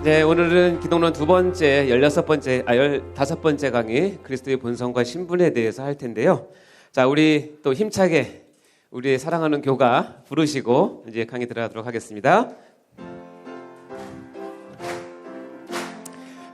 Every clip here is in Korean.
네, 오늘은 기독론 두 번째, 15번째 강의, 그리스도의 본성과 신분에 대해서 할 텐데요. 자, 우리 또 힘차게 우리의 사랑하는 교가 부르시고 이제 강의 들어가도록 하겠습니다.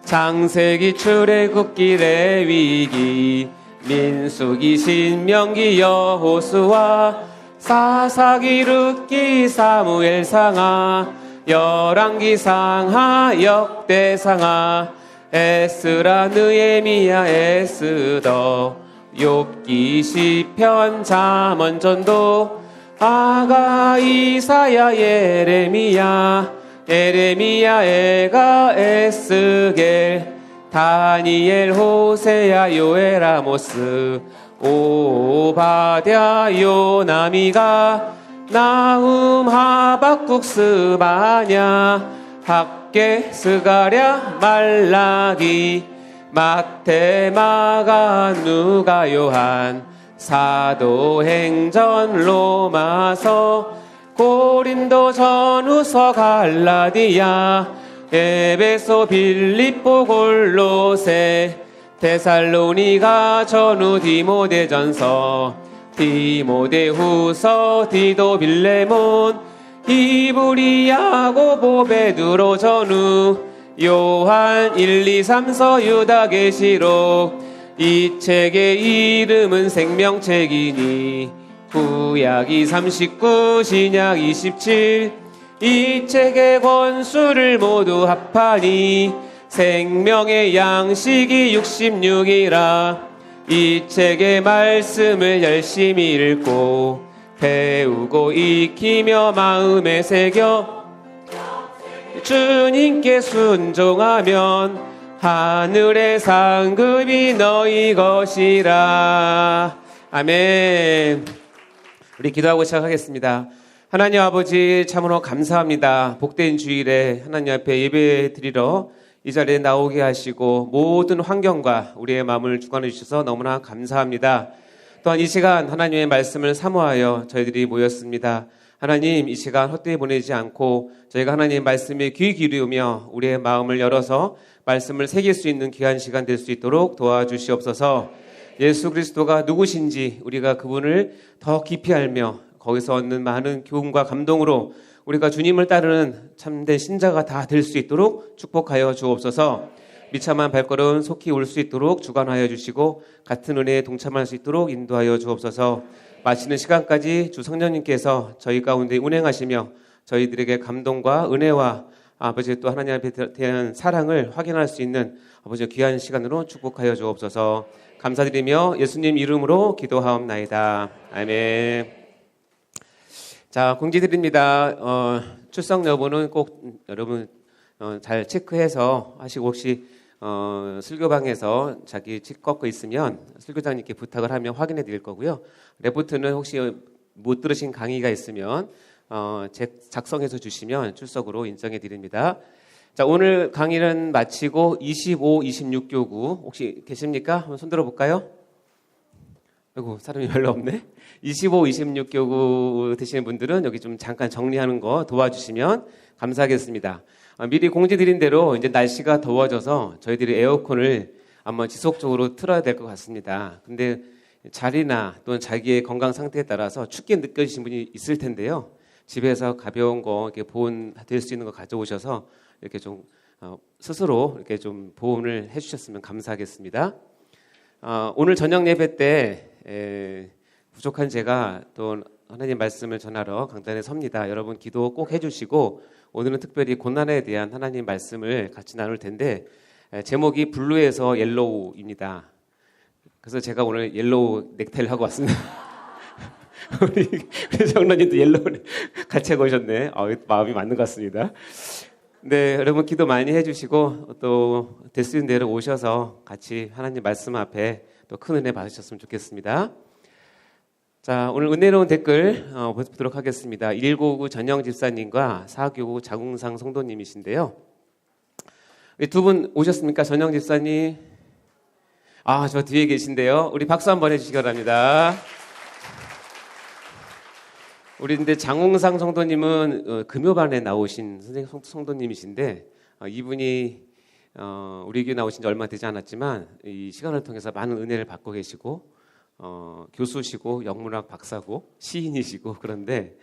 창세기 출애굽길의 위기, 민수기 신명기 여호수아, 사사기 룻기 사무엘 상하, 열왕기 상하 역대상하, 에스라 느헤미야 에스더, 욥기 시편 잠언 전도, 아가 이사야 예레미야 에가 에스겔, 다니엘 호세야 요엘 아모스, 오바댜 요나미가, 나훔 하박국 스바냐, 학개 스가랴 말라기, 마태 마가 누가 요한, 사도행전 로마서, 고린도 전후서 갈라디아, 에베소 빌립보 골로새, 데살로니가 전후 디모데전서, 디모데후서 디도 빌레몬, 히브리 야고보 베드로 전후, 요한 1, 2, 3서 유다 계시록, 이 책의 이름은 생명책이니 구약이 39 신약 27, 이 책의 권수를 모두 합하니 생명의 양식이 66이라. 이 책의 말씀을 열심히 읽고 배우고 익히며 마음에 새겨 주님께 순종하면 하늘의 상급이 너희 것이라. 아멘. 우리 기도하고 시작하겠습니다. 하나님 아버지, 참으로 감사합니다. 복된 주일에 하나님 앞에 예배 드리러 이 자리에 나오게 하시고 모든 환경과 우리의 마음을 주관해 주셔서 너무나 감사합니다. 또한 이 시간 하나님의 말씀을 사모하여 저희들이 모였습니다. 하나님, 이 시간 헛되이 보내지 않고 저희가 하나님의 말씀에 귀 기울이며 우리의 마음을 열어서 말씀을 새길 수 있는 귀한 시간 될 수 있도록 도와주시옵소서. 예수 그리스도가 누구신지 우리가 그분을 더 깊이 알며 거기서 얻는 많은 교훈과 감동으로 우리가 주님을 따르는 참된 신자가 다 될 수 있도록 축복하여 주옵소서. 미참한 발걸음 속히 올 수 있도록 주관하여 주시고 같은 은혜에 동참할 수 있도록 인도하여 주옵소서. 마치는 시간까지 주 성령님께서 저희 가운데 운행하시며 저희들에게 감동과 은혜와 아버지 또 하나님 앞에 대한 사랑을 확인할 수 있는 아버지 귀한 시간으로 축복하여 주옵소서. 감사드리며 예수님 이름으로 기도하옵나이다. 아멘. 자, 공지드립니다. 출석 여부는 꼭 여러분 잘 체크해서 하시고, 혹시 슬교방에서 자기 책 꺾고 있으면 슬교장님께 부탁을 하면 확인해 드릴 거고요. 레포트는 혹시 못 들으신 강의가 있으면 작성해서 주시면 출석으로 인정해 드립니다. 자, 오늘 강의는 마치고 25, 26교구 혹시 계십니까? 한번 손 들어볼까요? 아이고, 사람이 별로 없네. 25, 26교구 되시는 분들은 여기 좀 잠깐 정리하는 거 도와주시면 감사하겠습니다. 미리 공지드린 대로 이제 날씨가 더워져서 저희들이 에어컨을 아마 지속적으로 틀어야 될 것 같습니다. 근데 자리나 또는 자기의 건강 상태에 따라서 춥게 느껴지신 분이 있을 텐데요. 집에서 가벼운 거 이렇게 보온될 수 있는 거 가져오셔서 이렇게 좀 스스로 이렇게 좀 보온을 해주셨으면 감사하겠습니다. 오늘 저녁 예배 때 부족한 제가 또 하나님 말씀을 전하러 강단에 섭니다. 여러분 기도 꼭 해주시고, 오늘은 특별히 고난에 대한 하나님 말씀을 같이 나눌 텐데 제목이 블루에서 옐로우입니다. 그래서 제가 오늘 옐로우 넥타이를 하고 왔습니다. 우리 장로님도 옐로우를 같이 하고 오셨네. 마음이 맞는 것 같습니다. 네, 여러분 기도 많이 해주시고 또 될 수 있는 대로 오셔서 같이 하나님 말씀 앞에 또 큰 은혜 받으셨으면 좋겠습니다. 자, 오늘 은혜로운 댓글 보도록 하겠습니다. 1959 전영 집사님과 4교구 자궁상 성도님이신데요. 두 분 오셨습니까? 전영 집사님. 저 뒤에 계신데요. 우리 박수 한번 해주시기 바랍니다. 우리 근데 장홍상 성도님은 금요반에 나오신 성도님이신데 이분이 우리 교회 나오신 지 얼마 되지 않았지만 이 시간을 통해서 많은 은혜를 받고 계시고 교수시고 영문학 박사고 시인이시고 그런데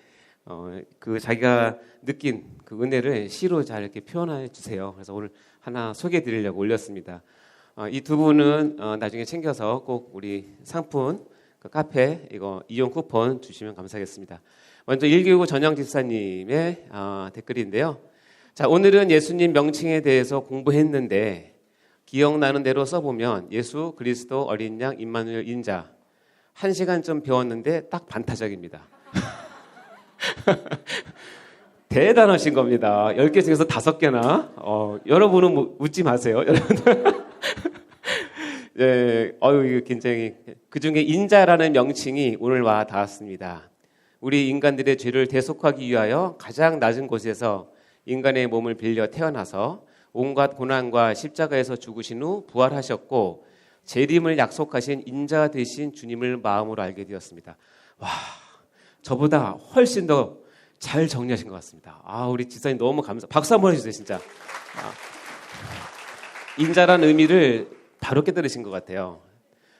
그 자기가 느낀 그 은혜를 시로 잘 이렇게 표현해 주세요. 그래서 오늘 하나 소개해 드리려고 올렸습니다. 이 두 분은 나중에 챙겨서 꼭 우리 상품 그 카페 이거 이용 쿠폰 주시면 감사하겠습니다. 먼저 1교구 전영 집사님의 댓글인데요. 자, 오늘은 예수님 명칭에 대해서 공부했는데 기억나는 대로 써보면 예수 그리스도 어린 양 임마누엘 인자 1시간쯤 배웠는데 딱 반타작입니다. 대단하신 겁니다. 10개 중에서 5개나. 여러분은 뭐 웃지 마세요. 여러분들. 네, 이거 굉장히 그 중에 인자라는 명칭이 오늘 와 닿았습니다. 우리 인간들의 죄를 대속하기 위하여 가장 낮은 곳에서 인간의 몸을 빌려 태어나서 온갖 고난과 십자가에서 죽으신 후 부활하셨고 재림을 약속하신 인자 되신 주님을 마음으로 알게 되었습니다. 와, 저보다 훨씬 더 잘 정리하신 것 같습니다. 우리 집사님 너무 박수 한번 해주세요, 진짜. 인자라는 의미를 바로 깨달으신 것 같아요.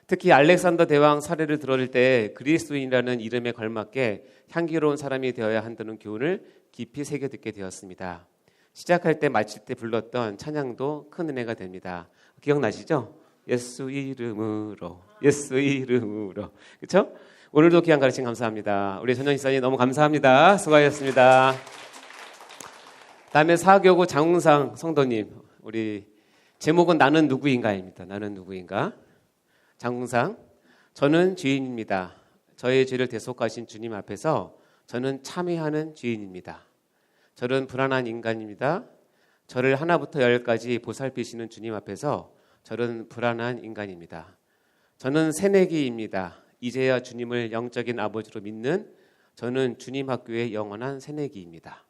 특히 알렉산더 대왕 사례를 들어올 때 그리스도인이라는 이름에 걸맞게 향기로운 사람이 되어야 한다는 교훈을 깊이 새겨 듣게 되었습니다. 시작할 때 마칠 때 불렀던 찬양도 큰 은혜가 됩니다. 기억나시죠? 예수 이름으로, 예수 이름으로. 그렇죠? 오늘도 귀한 가르침 감사합니다. 우리 전영 집사님 너무 감사합니다. 수고하셨습니다. 다음에 사교구 장웅상 성도님, 우리 제목은 나는 누구인가입니다. 나는 누구인가? 장웅상, 저는 죄인입니다. 저의 죄를 대속하신 주님 앞에서 저는 참회하는 죄인입니다. 저는 불안한 인간입니다. 저를 하나부터 열까지 보살피시는 주님 앞에서 저는 불안한 인간입니다. 저는 새내기입니다. 이제야 주님을 영적인 아버지로 믿는 저는 주님 학교의 영원한 새내기입니다.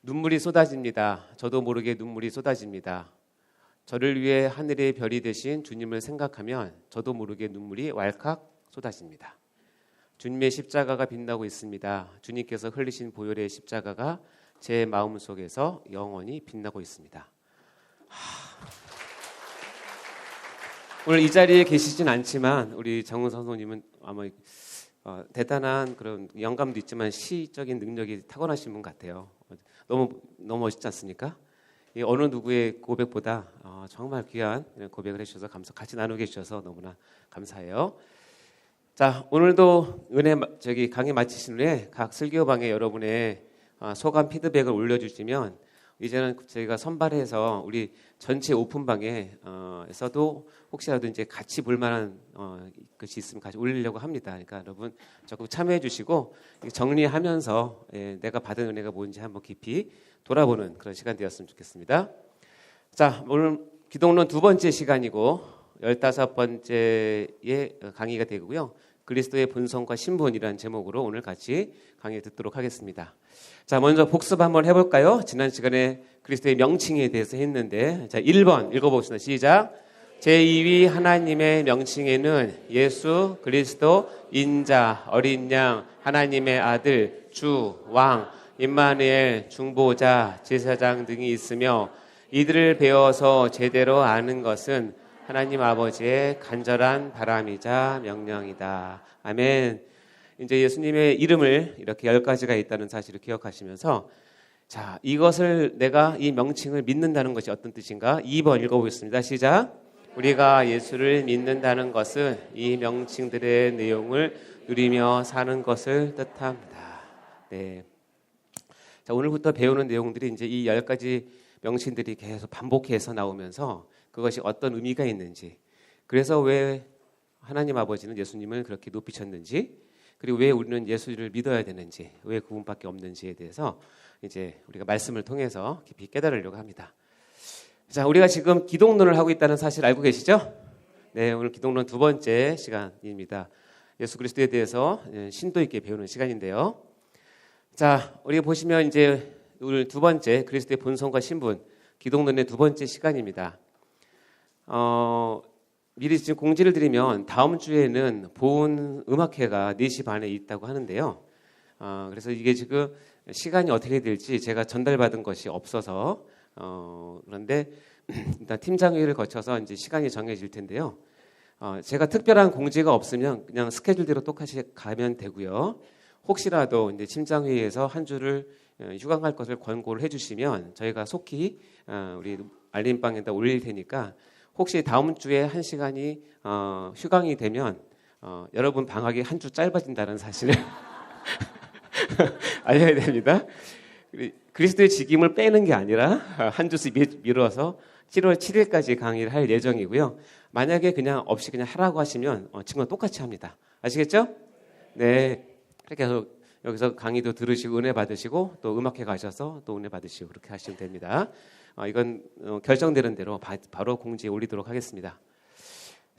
눈물이 쏟아집니다. 저도 모르게 눈물이 쏟아집니다. 저를 위해 하늘의 별이 되신 주님을 생각하면 저도 모르게 눈물이 왈칵 쏟아집니다. 주님의 십자가가 빛나고 있습니다. 주님께서 흘리신 보혈의 십자가가 제 마음속에서 영원히 빛나고 있습니다. 오늘 이 자리에 계시진 않지만 우리 장훈 선생님은 아마 대단한 그런 영감도 있지만 시적인 능력이 타고나신 분 같아요. 너무 멋있지 않습니까? 어느 누구의 고백보다 정말 귀한 고백을 해주셔서 같이 나누게 해주셔서 너무나 감사해요. 자, 오늘도 강의 마치신 후에 각 설교방에 여러분의 소감 피드백을 올려주시면 이제는 저희가 선발해서 우리 전체 오픈방에 에서도 혹시라도 이제 같이 볼 만한 것이 있으면 같이 올리려고 합니다. 그러니까 여러분 적극 참여해 주시고 정리하면서 내가 받은 은혜가 뭔지 한번 깊이 돌아보는 그런 시간 되었으면 좋겠습니다. 자, 오늘 기독론 2번째 시간이고 15번째의 강의가 되고요. 그리스도의 본성과 신분이라는 제목으로 오늘 같이 강의 듣도록 하겠습니다. 자, 먼저 복습 한번 해볼까요? 지난 시간에 그리스도의 명칭에 대해서 했는데, 자, 1번 읽어보겠습니다. 시작. 제2위 하나님의 명칭에는 예수 그리스도 인자 어린 양 하나님의 아들 주 왕 임마누엘 중보자 제사장 등이 있으며 이들을 배워서 제대로 아는 것은 하나님 아버지의 간절한 바람이자 명령이다. 아멘. 이제 예수님의 이름을 이렇게 10가지가 있다는 사실을 기억하시면서 자, 이것을 내가 이 명칭을 믿는다는 것이 어떤 뜻인가? 2번 읽어보겠습니다. 시작. 우리가 예수를 믿는다는 것은 이 명칭들의 내용을 누리며 사는 것을 뜻합니다. 네. 자, 오늘부터 배우는 내용들이 이제 이 10가지 명칭들이 계속 반복해서 나오면서 그것이 어떤 의미가 있는지, 그래서 왜 하나님 아버지는 예수님을 그렇게 높이셨는지, 그리고 왜 우리는 예수를 믿어야 되는지, 왜 그분밖에 없는지에 대해서 이제 우리가 말씀을 통해서 깊이 깨달으려고 합니다. 자, 우리가 지금 기독론을 하고 있다는 사실 알고 계시죠? 네, 오늘 기독론 2번째 시간입니다. 예수 그리스도에 대해서 심도 있게 배우는 시간인데요. 자, 우리가 보시면 이제 오늘 2번째 그리스도의 본성과 신분, 기독론의 2번째 시간입니다. 미리 지금 공지를 드리면 다음 주에는 보은 음악회가 4시 반에 있다고 하는데요. 그래서 이게 지금 시간이 어떻게 될지 제가 전달받은 것이 없어서 그런데 일단 팀장회의를 거쳐서 이제 시간이 정해질 텐데요. 제가 특별한 공지가 없으면 그냥 스케줄대로 똑같이 가면 되고요. 혹시라도 이제 팀장회의에서 한 주를 휴강할 것을 권고를 해주시면 저희가 속히 우리 알림방에다 올릴 테니까 혹시 다음 주에 한 시간이 휴강이 되면 여러분 방학이 한 주 짧아진다는 사실을 알려야 됩니다. 그리스도의 직임을 빼는 게 아니라 한 주씩 미뤄서 7월 7일까지 강의를 할 예정이고요. 만약에 그냥 없이 그냥 하라고 하시면 지금과 똑같이 합니다. 아시겠죠? 네. 그렇게 여기서 강의도 들으시고 은혜 받으시고 또 음악회 가셔서 또 은혜 받으시고 그렇게 하시면 됩니다. 이건 결정되는 대로 바로 공지에 올리도록 하겠습니다.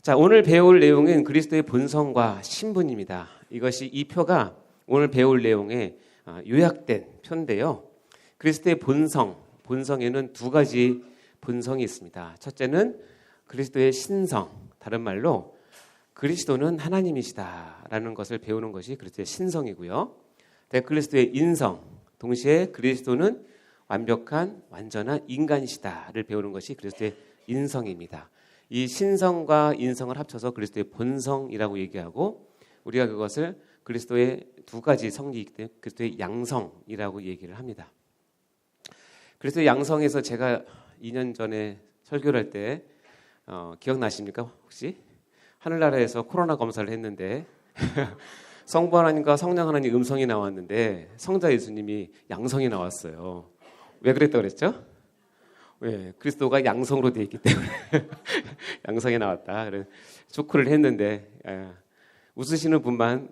자, 오늘 배울 내용은 그리스도의 본성과 신분입니다. 이 표가 오늘 배울 내용의 요약된 표인데요. 그리스도의 본성에는 두 가지 본성이 있습니다. 첫째는 그리스도의 신성, 다른 말로 그리스도는 하나님이시다라는 것을 배우는 것이 그리스도의 신성이고요. 그리스도의 인성, 동시에 그리스도는 완벽한 완전한 인간이시다를 배우는 것이 그리스도의 인성입니다. 이 신성과 인성을 합쳐서 그리스도의 본성이라고 얘기하고 우리가 그것을 그리스도의 두 가지 성리이기 때문에 그리스도의 양성이라고 얘기를 합니다. 그리스도의 양성에서 제가 2년 전에 설교를 할 때 기억나십니까? 혹시? 하늘나라에서 코로나 검사를 했는데 성부 하나님과 성령 하나님 음성이 나왔는데 성자 예수님이 양성이 나왔어요. 왜 그랬다고 그랬죠? 왜? 그리스도가 양성으로 되어 있기 때문에 양성이 나왔다. 그래서 조크를 했는데 웃으시는 분만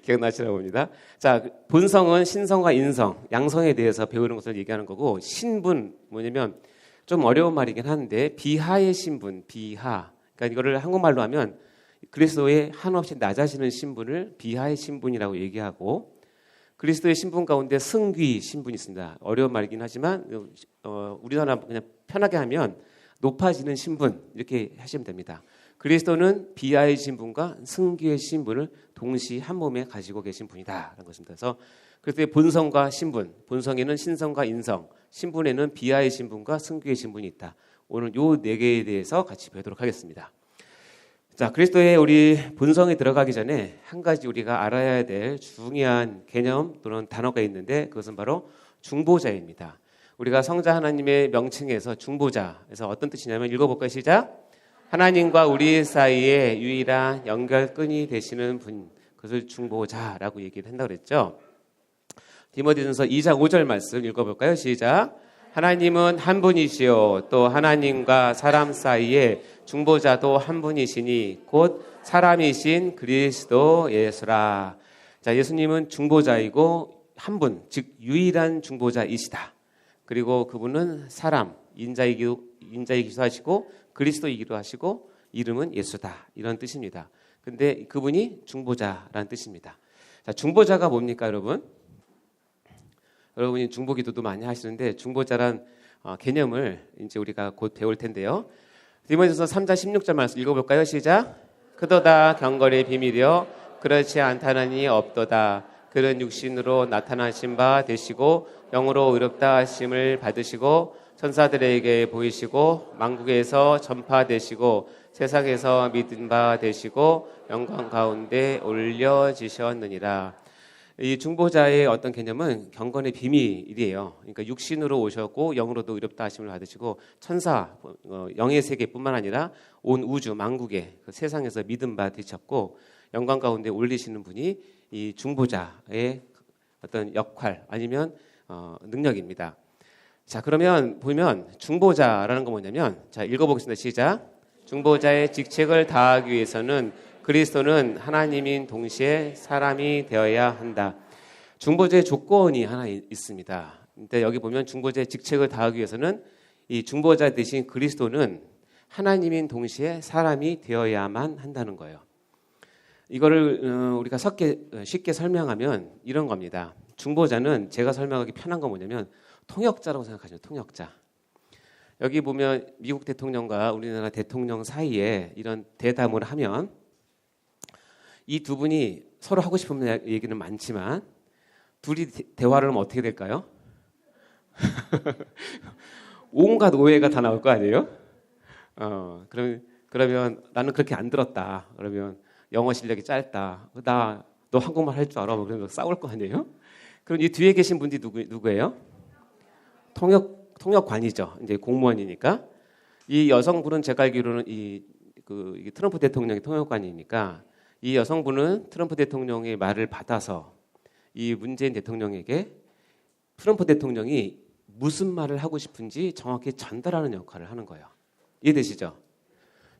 기억나시나 봅니다. 자, 본성은 신성과 인성, 양성에 대해서 배우는 것을 얘기하는 거고 신분 뭐냐면 좀 어려운 말이긴 한데 비하의 신분, 비하. 그러니까 이거를 한국말로 하면 그리스도의 한없이 낮아지는 신분을 비하의 신분이라고 얘기하고 그리스도의 신분 가운데 승귀 신분이 있습니다. 어려운 말이긴 하지만 우리나라 그냥 편하게 하면 높아지는 신분 이렇게 하시면 됩니다. 그리스도는 비하의 신분과 승귀의 신분을 동시에 한 몸에 가지고 계신 분이다라는 것입니다. 그래서 그리스도의 본성과 신분, 본성에는 신성과 인성, 신분에는 비하의 신분과 승귀의 신분이 있다. 오늘 요 네 개에 대해서 같이 배우도록 하겠습니다. 자, 그리스도의 우리 본성에 들어가기 전에 한 가지 우리가 알아야 될 중요한 개념 또는 단어가 있는데 그것은 바로 중보자입니다. 우리가 성자 하나님의 명칭에서 중보자에서 어떤 뜻이냐면 읽어볼까요? 시작. 하나님과 우리 사이에 유일한 연결끈이 되시는 분, 그것을 중보자라고 얘기를 한다고 그랬죠. 디모데전서 2장 5절 말씀 읽어볼까요? 시작. 하나님은 한 분이시요 또 하나님과 사람 사이에 중보자도 한 분이시니 곧 사람이신 그리스도 예수라. 자, 예수님은 중보자이고 한 분, 즉 유일한 중보자이시다. 그리고 그분은 사람, 인자이기도 하시고 그리스도이기도 하시고 이름은 예수다. 이런 뜻입니다. 근데 그분이 중보자라는 뜻입니다. 자, 중보자가 뭡니까, 여러분? 여러분이 중보기도도 많이 하시는데 중보자란 개념을 이제 우리가 곧 배울 텐데요. 디모데전서 3장 16절 말씀 읽어볼까요? 시작. 그도다 경건의 비밀이여 그렇지 않다는 이 없도다. 그는 육신으로 나타나신 바 되시고 영으로 의롭다 하심을 받으시고 천사들에게 보이시고 만국에서 전파되시고 세상에서 믿은 바 되시고 영광 가운데 올려지셨느니라. 이 중보자의 어떤 개념은 경건의 비밀이에요. 그러니까 육신으로 오셨고 영으로도 의롭다 하심을 받으시고 천사, 영의 세계뿐만 아니라 온 우주, 만국의 그 세상에서 믿음 바 되셨고 영광 가운데 올리시는 분이 이 중보자의 어떤 역할 아니면 능력입니다. 자, 그러면 보면 중보자라는 건 뭐냐면 자, 읽어보겠습니다. 시작. 중보자의 직책을 다하기 위해서는 그리스도는 하나님인 동시에 사람이 되어야 한다. 중보자의 조건이 하나 있습니다. 근데 여기 보면 중보자의 직책을 다하기 위해서는 이 중보자 대신 그리스도는 하나님인 동시에 사람이 되어야만 한다는 거예요. 이거를 우리가 쉽게 설명하면 이런 겁니다. 중보자는 제가 설명하기 편한 건 뭐냐면 통역자라고 생각하시면 통역자. 여기 보면 미국 대통령과 우리나라 대통령 사이에 이런 대담을 하면 이 두 분이 서로 하고 싶은 얘기는 많지만 둘이 대화를 하면 어떻게 될까요? 온갖 오해가 다 나올 거 아니에요? 그러면 나는 그렇게 안 들었다. 그러면 영어 실력이 짧다. 너 한국말 할 줄 알아? 뭐 그러면 싸울 거 아니에요? 그럼 이 뒤에 계신 분이 누구예요? 통역관이죠. 이제 공무원이니까. 이 여성분은 제가 알기로는 이 트럼프 대통령이 통역관이니까 이 여성분은 트럼프 대통령의 말을 받아서 이 문재인 대통령에게 트럼프 대통령이 무슨 말을 하고 싶은지 정확히 전달하는 역할을 하는 거예요. 이해되시죠?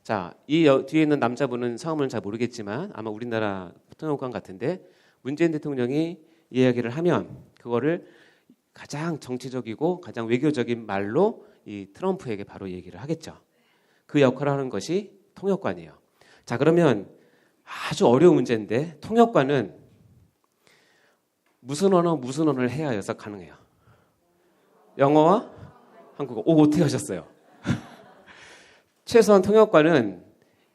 자, 이 뒤에 있는 남자분은 성함은 잘 모르겠지만 아마 우리나라 통역관 같은데 문재인 대통령이 이야기를 하면 그거를 가장 정치적이고 가장 외교적인 말로 이 트럼프에게 바로 얘기를 하겠죠. 그 역할을 하는 것이 통역관이에요. 자, 그러면 아주 어려운 문제인데 통역관은 무슨 언어를 해야 여기서 가능해요? 영어와 한국어. 어떻게 하셨어요? 최소한 통역관은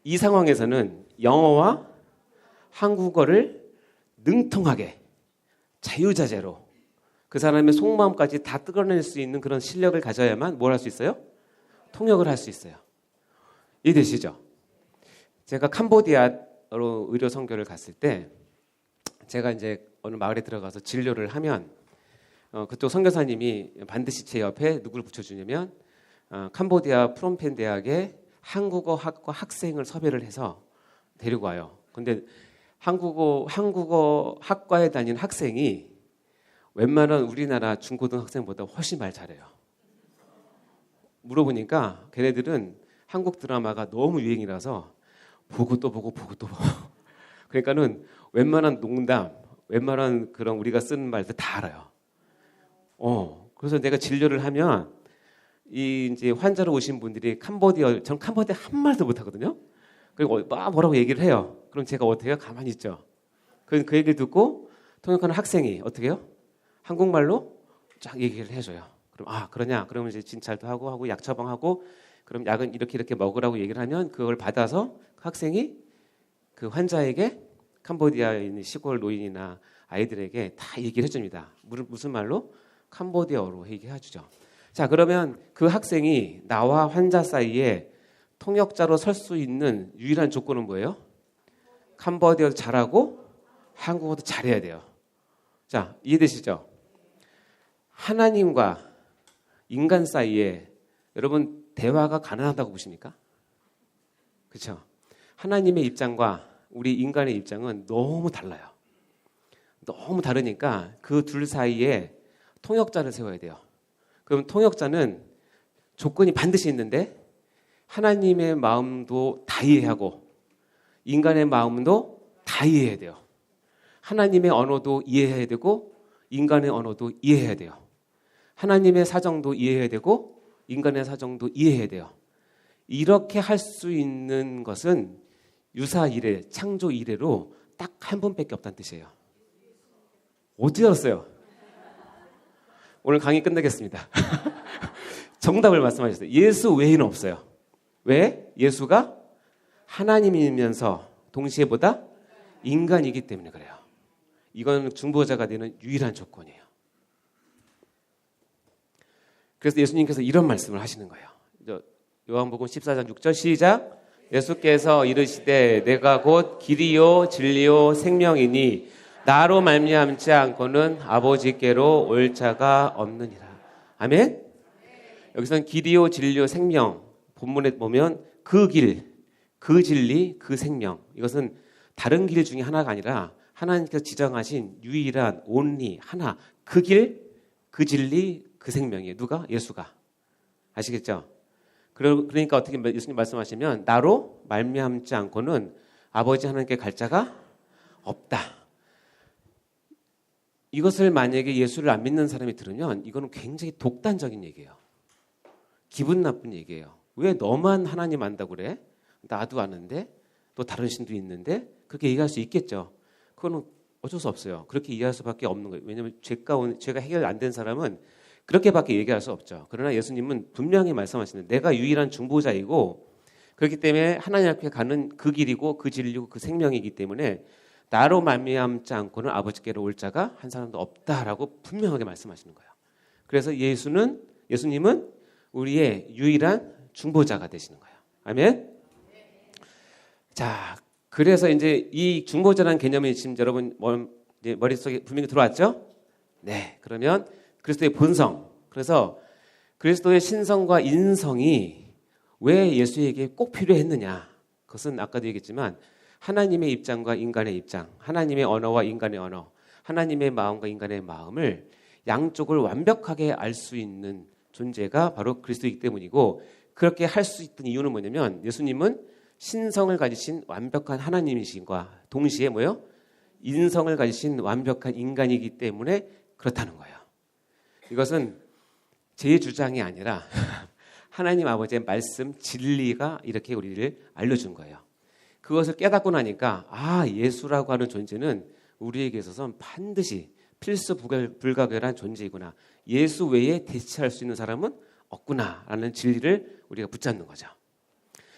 이 상황에서는 영어와 한국어를 능통하게 자유자재로 그 사람의 속마음까지 다 뜯어낼 수 있는 그런 실력을 가져야만 뭘 할 수 있어요? 통역을 할 수 있어요. 이해되시죠? 제가 캄보디아로 의료 선교를 갔을 때 제가 이제 어느 마을에 들어가서 진료를 하면 그쪽 선교사님이 반드시 제 옆에 누구를 붙여주냐면 캄보디아 프롬펜 대학의 한국어학과 학생을 섭외를 해서 데리고 와요. 근데 한국어 학과에 다니는 학생이 웬만한 우리나라 중고등학생보다 훨씬 말 잘해요. 물어보니까 걔네들은 한국 드라마가 너무 유행이라서 보고 또 보고 그러니까는 웬만한 농담, 웬만한 그런 우리가 쓰는 말들 다 알아요. 그래서 내가 진료를 하면 이 이제 환자로 오신 분들이 전 캄보디아 한 말도 못 하거든요. 그리고 막 뭐라고 얘기를 해요. 그럼 제가 어떻게 해요? 가만히 있죠. 그 얘기를 듣고 통역하는 학생이 어떻게 해요? 한국말로 쫙 얘기를 해줘요. 그럼 그러냐? 그러면 이제 진찰도 하고 약 처방하고 그럼 약은 이렇게 먹으라고 얘기를 하면 그걸 받아서 학생이 그 환자에게 캄보디아에 있는 시골 노인이나 아이들에게 다 얘기를 해줍니다. 무슨 말로? 캄보디아어로 얘기해 주죠. 자, 그러면 그 학생이 나와 환자 사이에 통역자로 설 수 있는 유일한 조건은 뭐예요? 캄보디아도 잘하고 한국어도 잘해야 돼요. 자, 이해되시죠? 하나님과 인간 사이에 여러분 대화가 가능하다고 보십니까? 그렇죠? 하나님의 입장과 우리 인간의 입장은 너무 달라요. 너무 다르니까 그 둘 사이에 통역자를 세워야 돼요. 그럼 통역자는 조건이 반드시 있는데 하나님의 마음도 다 이해하고 인간의 마음도 다 이해해야 돼요. 하나님의 언어도 이해해야 되고 인간의 언어도 이해해야 돼요. 하나님의 사정도 이해해야 되고 인간의 사정도 이해해야 돼요. 이렇게 할 수 있는 것은 유사 이래, 창조 이래로 딱 한 분밖에 없다는 뜻이에요. 어떻게 알았어요? 오늘 강의 끝내겠습니다. 정답을 말씀하셨어요. 예수 외에는 없어요. 왜? 예수가 하나님이면서 동시에 보다 인간이기 때문에 그래요. 이건 중보자가 되는 유일한 조건이에요. 그래서 예수님께서 이런 말씀을 하시는 거예요. 요한복음 14장 6절 시작. 예수께서 이르시되 내가 곧 길이요 진리요 생명이니 나로 말미암지 않고는 아버지께로 올 자가 없느니라. 아멘. 여기서는 길이요 진리요 생명 본문에 보면 그 길, 그 진리, 그 생명 이것은 다른 길 중에 하나가 아니라 하나님께서 지정하신 유일한 온리 하나 그 길, 그 진리, 그 생명이에요. 누가? 예수가. 아시겠죠? 그러니까 어떻게 예수님 말씀하시면 나로 말미암지 않고는 아버지 하나님께 갈 자가 없다. 이것을 만약에 예수를 안 믿는 사람이 들으면 이거는 굉장히 독단적인 얘기예요. 기분 나쁜 얘기예요. 왜 너만 하나님 안다고 그래? 나도 아는데 또 다른 신도 있는데 그렇게 얘기할 수 있겠죠. 그거는 어쩔 수 없어요. 그렇게 이해할 수밖에 없는 거예요. 왜냐하면 죄가 해결 안 된 사람은 그렇게밖에 얘기할 수 없죠. 그러나 예수님은 분명히 말씀하시는 내가 유일한 중보자이고 그렇기 때문에 하나님 앞에 가는 그 길이고 그 진리고 그 생명이기 때문에 나로 말미암지 않고는 아버지께로 올 자가 한 사람도 없다라고 분명하게 말씀하시는 거예요. 그래서 예수님은 우리의 유일한 중보자가 되시는 거예요. 아멘. 자, 그래서 이제 이 중보자라는 개념이 지금 여러분 이제 머릿속에 분명히 들어왔죠? 네. 그러면 그리스도의 본성. 그래서 그리스도의 신성과 인성이 왜 예수에게 꼭 필요했느냐? 그것은 아까도 얘기했지만 하나님의 입장과 인간의 입장, 하나님의 언어와 인간의 언어, 하나님의 마음과 인간의 마음을 양쪽을 완벽하게 알 수 있는 존재가 바로 그리스도이기 때문이고, 그렇게 할 수 있던 이유는 뭐냐면 예수님은 신성을 가지신 완벽한 하나님이신과 동시에 뭐요? 인성을 가지신 완벽한 인간이기 때문에 그렇다는 거예요. 이것은 제 주장이 아니라 하나님 아버지의 말씀 진리가 이렇게 우리를 알려준 거예요. 그것을 깨닫고 나니까 예수라고 하는 존재는 우리에게 있어서는 반드시 필수 불가결한 존재이구나. 예수 외에 대체할 수 있는 사람은 없구나라는 진리를 우리가 붙잡는 거죠.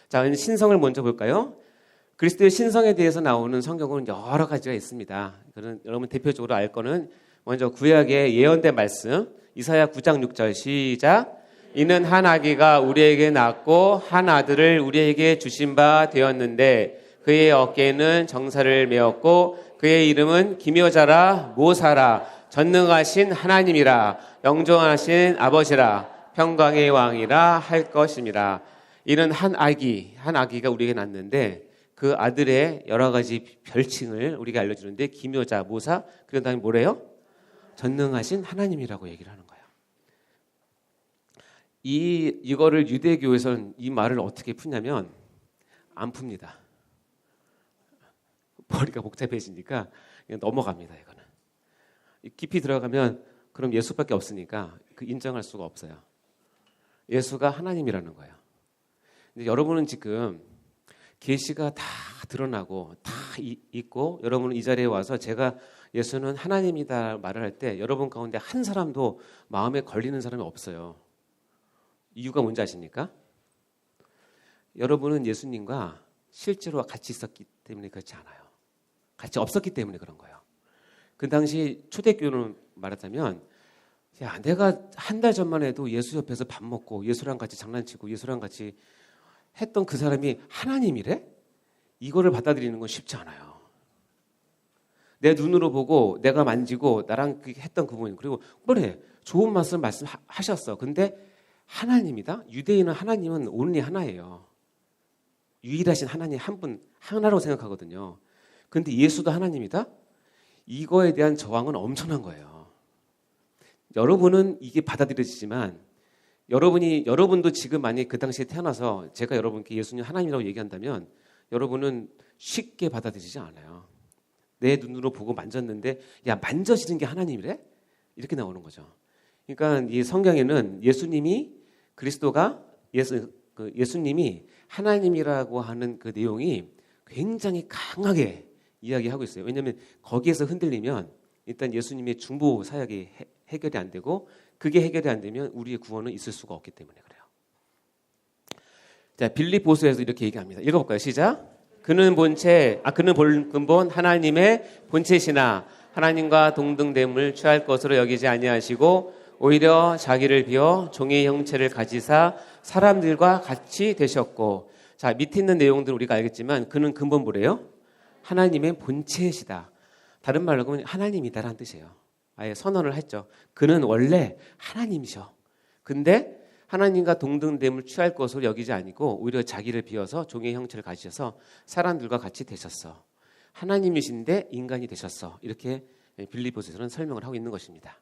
자, 신성을 먼저 볼까요? 그리스도의 신성에 대해서 나오는 성경은 여러 가지가 있습니다. 그런 여러분 대표적으로 알 거는 먼저 구약의 예언된 말씀, 이사야 9장 6절 시작. 이는 한 아기가 우리에게 낳고 한 아들을 우리에게 주신 바 되었는데 그의 어깨에는 정사를 메었고 그의 이름은 기묘자라 모사라 전능하신 하나님이라 영존하신 아버지라 평강의 왕이라 할 것입니다. 이는 한 아기가 우리에게 낳는데 그 아들의 여러 가지 별칭을 우리가 알려주는데 기묘자, 모사, 그런 다음에 뭐래요? 전능하신 하나님이라고 얘기를 하는 거예요. 이거를 유대교에서는 이 말을 어떻게 푸냐면 안 풉니다. 머리가 복잡해지니까 그냥 넘어갑니다. 이거는 깊이 들어가면 그럼 예수밖에 없으니까 그 인정할 수가 없어요. 예수가 하나님이라는 거예요. 근데 여러분은 지금 계시가 다 드러나고 다 있고 여러분은 이 자리에 와서 제가 예수는 하나님이다 말을 할 때 여러분 가운데 한 사람도 마음에 걸리는 사람이 없어요. 이유가 뭔지 아십니까? 여러분은 예수님과 실제로 같이 있었기 때문에 그렇지 않아요. 같이 없었기 때문에 그런 거예요. 그 당시 초대교회는 말하자면 내가 한 달 전만 해도 예수 옆에서 밥 먹고 예수랑 같이 장난치고 예수랑 같이 했던 그 사람이 하나님이래? 이거를 받아들이는 건 쉽지 않아요. 내 눈으로 보고 내가 만지고 나랑 했던 그분, 그리고 그래 좋은 말씀하셨어. 근데 하나님이다? 유대인은 하나님은 온리 하나예요. 유일하신 하나님 한 분, 하나라고 생각하거든요. 근데 예수도 하나님이다? 이거에 대한 저항은 엄청난 거예요. 여러분은 이게 받아들여지지만 여러분도 지금 만약에 그 당시에 태어나서 제가 여러분께 예수님 하나님이라고 얘기한다면 여러분은 쉽게 받아들이지 않아요. 내 눈으로 보고 만졌는데 만져지는 게 하나님이래? 이렇게 나오는 거죠. 그러니까 이 성경에는 예수님이 하나님이라고 하는 그 내용이 굉장히 강하게 이야기하고 있어요. 왜냐하면 거기에서 흔들리면 일단 예수님의 중보 사역이 해결이 안 되고 그게 해결이 안 되면 우리의 구원은 있을 수가 없기 때문에 그래요. 자, 빌립보서에서 이렇게 얘기합니다. 읽어볼까요? 시작. 그는 근본 하나님의 본체시나 하나님과 동등됨을 취할 것으로 여기지 아니하시고 오히려 자기를 비워 종의 형체를 가지사 사람들과 같이 되셨고, 자, 밑에 있는 내용들은 우리가 알겠지만 그는 근본 뭐래요? 하나님의 본체시다. 다른 말로 하면 하나님이다라는 뜻이에요. 아예 선언을 했죠. 그는 원래 하나님이셔. 근데 하나님과 동등됨을 취할 것으로 여기지 아니고 오히려 자기를 비워서 종의 형체를 가지셔서 사람들과 같이 되셨어. 하나님이신데 인간이 되셨어. 이렇게 빌립보서에서는 설명을 하고 있는 것입니다.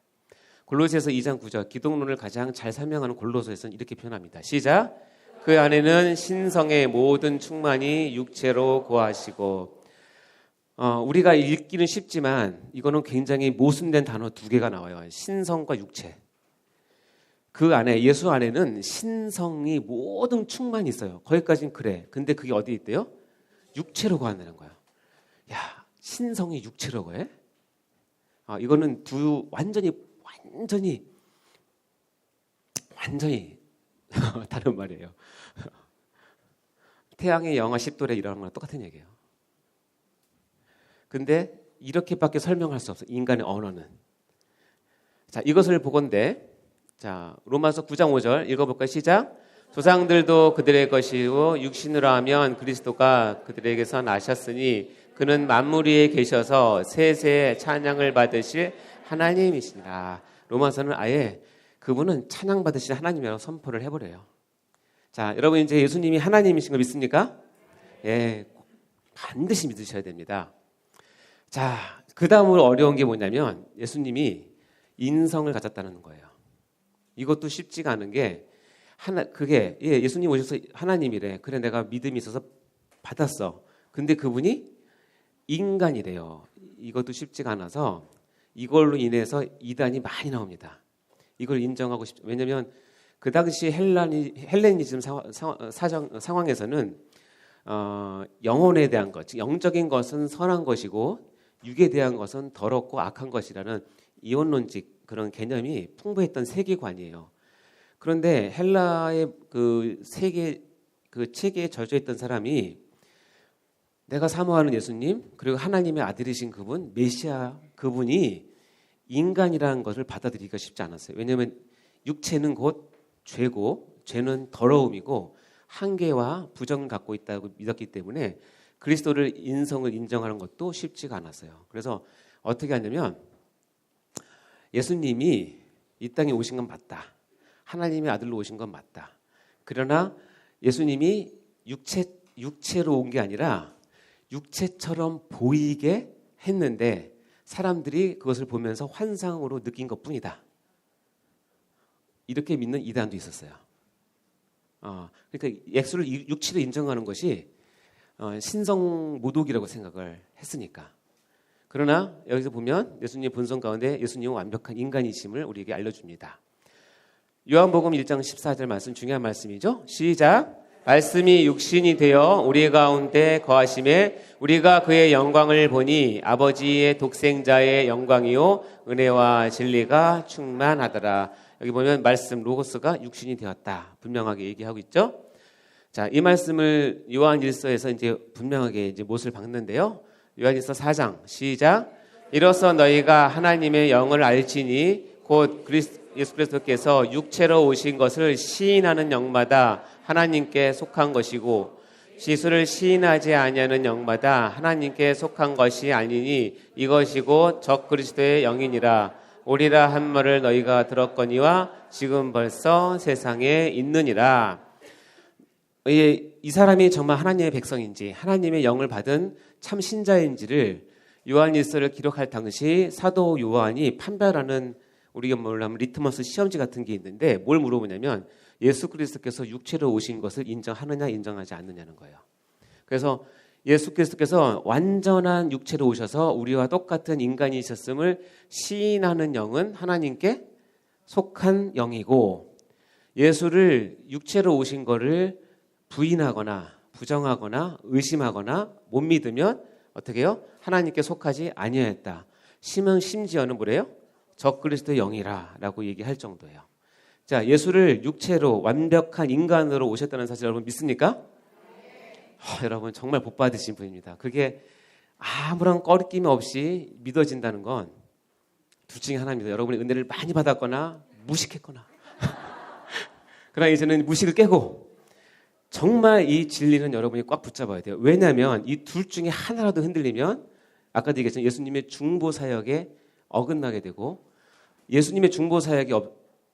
골로새서 2장 9절 기독론을 가장 잘 설명하는 골로새서는 이렇게 표현합니다. 시작. 그 안에는 신성의 모든 충만이 육체로 거하시고, 우리가 읽기는 쉽지만 이거는 굉장히 모순된 단어 두 개가 나와요. 신성과 육체. 그 안에 예수 안에는 신성이 모든 충만이 있어요. 거기까지는 그래. 근데 그게 어디 있대요? 육체로 거한다는 거야. 야, 신성이 육체로 거해? 이거는 완전히 다른 말이에요. 태양의 영하 10도래 이런 거랑 똑같은 얘기예요. 근데 이렇게밖에 설명할 수 없어. 인간의 언어는. 자, 이것을 보건대 자, 로마서 9장 5절 읽어볼까요? 시작. 조상들도 그들의 것이고 육신으로 하면 그리스도가 그들에게서 나셨으니 그는 만물 위에 계셔서 세세 찬양을 받으실 하나님이시니라. 로마서는 아예 그분은 찬양 받으실 하나님이라고 선포를 해버려요. 자, 여러분 이제 예수님이 하나님이신 거 믿습니까? 예, 반드시 믿으셔야 됩니다. 자, 그 다음으로 어려운 게 뭐냐면 예수님이 인성을 가졌다는 거예요. 이것도 쉽지가 않은 게 예수님 오셔서 하나님이래. 그래, 내가 믿음이 있어서 받았어. 근데 그분이 인간이래요. 이것도 쉽지가 않아서 이걸로 인해서 이단이 많이 나옵니다. 이걸 인정하고 싶죠. 왜냐하면 그 당시 헬레니즘 상황에서는 영혼에 대한 것, 즉 영적인 것은 선한 것이고 육에 대한 것은 더럽고 악한 것이라는 이원론적 그런 개념이 풍부했던 세계관이에요. 그런데 헬라의 그 세계 그 체계에 젖어 있던 사람이 내가 사모하는 예수님 그리고 하나님의 아들이신 그분 메시아 그분이 인간이라는 것을 받아들이기가 쉽지 않았어요. 왜냐하면 육체는 곧 죄고 죄는 더러움이고 한계와 부정을 갖고 있다고 믿었기 때문에 그리스도를 인성을 인정하는 것도 쉽지가 않았어요. 그래서 어떻게 하냐면 예수님이 이 땅에 오신 건 맞다. 하나님의 아들로 오신 건 맞다. 그러나 예수님이 육체로 온 게 아니라 육체처럼 보이게 했는데 사람들이 그것을 보면서 환상으로 느낀 것뿐이다. 이렇게 믿는 이단도 있었어요. 그러니까 예수를 육체로 인정하는 것이 신성 모독이라고 생각을 했으니까. 그러나 여기서 보면 예수님의 본성 가운데 예수님은 완벽한 인간이심을 우리에게 알려줍니다. 요한복음 1장 14절 말씀 중요한 말씀이죠. 시작. 말씀이 육신이 되어 우리 가운데 거하심에 우리가 그의 영광을 보니 아버지의 독생자의 영광이요 은혜와 진리가 충만하더라. 여기 보면 말씀 로고스가 육신이 되었다. 분명하게 얘기하고 있죠. 자, 이 말씀을 요한일서에서 이제 분명하게 이제 못을 박는데요. 요한일서 4장 시작. 이로써 너희가 하나님의 영을 알지니 곧 예수 그리스도께서 육체로 오신 것을 시인하는 영마다 하나님께 속한 것이고 지수를 시인하지 아니하는 영마다 하나님께 속한 것이 아니니 이것이고 적 그리스도의 영이니라. 오리라 한 말을 너희가 들었거니와 지금 벌써 세상에 있느니라. 이 사람이 정말 하나님의 백성인지 하나님의 영을 받은 참 신자인지를 요한일서를 기록할 당시 사도 요한이 판별하는 우리가 뭐라면 리트머스 시험지 같은 게 있는데 뭘 물어보냐면 예수 그리스도께서 육체로 오신 것을 인정하느냐 인정하지 않느냐는 거예요. 그래서 예수 그리스도께서 완전한 육체로 오셔서 우리와 똑같은 인간이셨음을 시인하는 영은 하나님께 속한 영이고 예수를 육체로 오신 거를 부인하거나 부정하거나 의심하거나 못 믿으면 어떻게 해요? 하나님께 속하지 아니하였다. 심지어는 뭐래요? 적 그리스도의 영이라고 얘기할 정도예요. 자, 예수를 육체로 완벽한 인간으로 오셨다는 사실 여러분 믿습니까? 여러분 정말 복 받으신 분입니다. 그게 아무런 꺼리낌 없이 믿어진다는 건 둘 중에 하나입니다. 여러분이 은혜를 많이 받았거나 무식했거나 그러나 이제는 무식을 깨고 정말 이 진리는 여러분이 꽉 붙잡아야 돼요. 왜냐하면 이 둘 중에 하나라도 흔들리면 아까도 얘기했지만 예수님의 중보 사역에 어긋나게 되고 예수님의 중보 사역이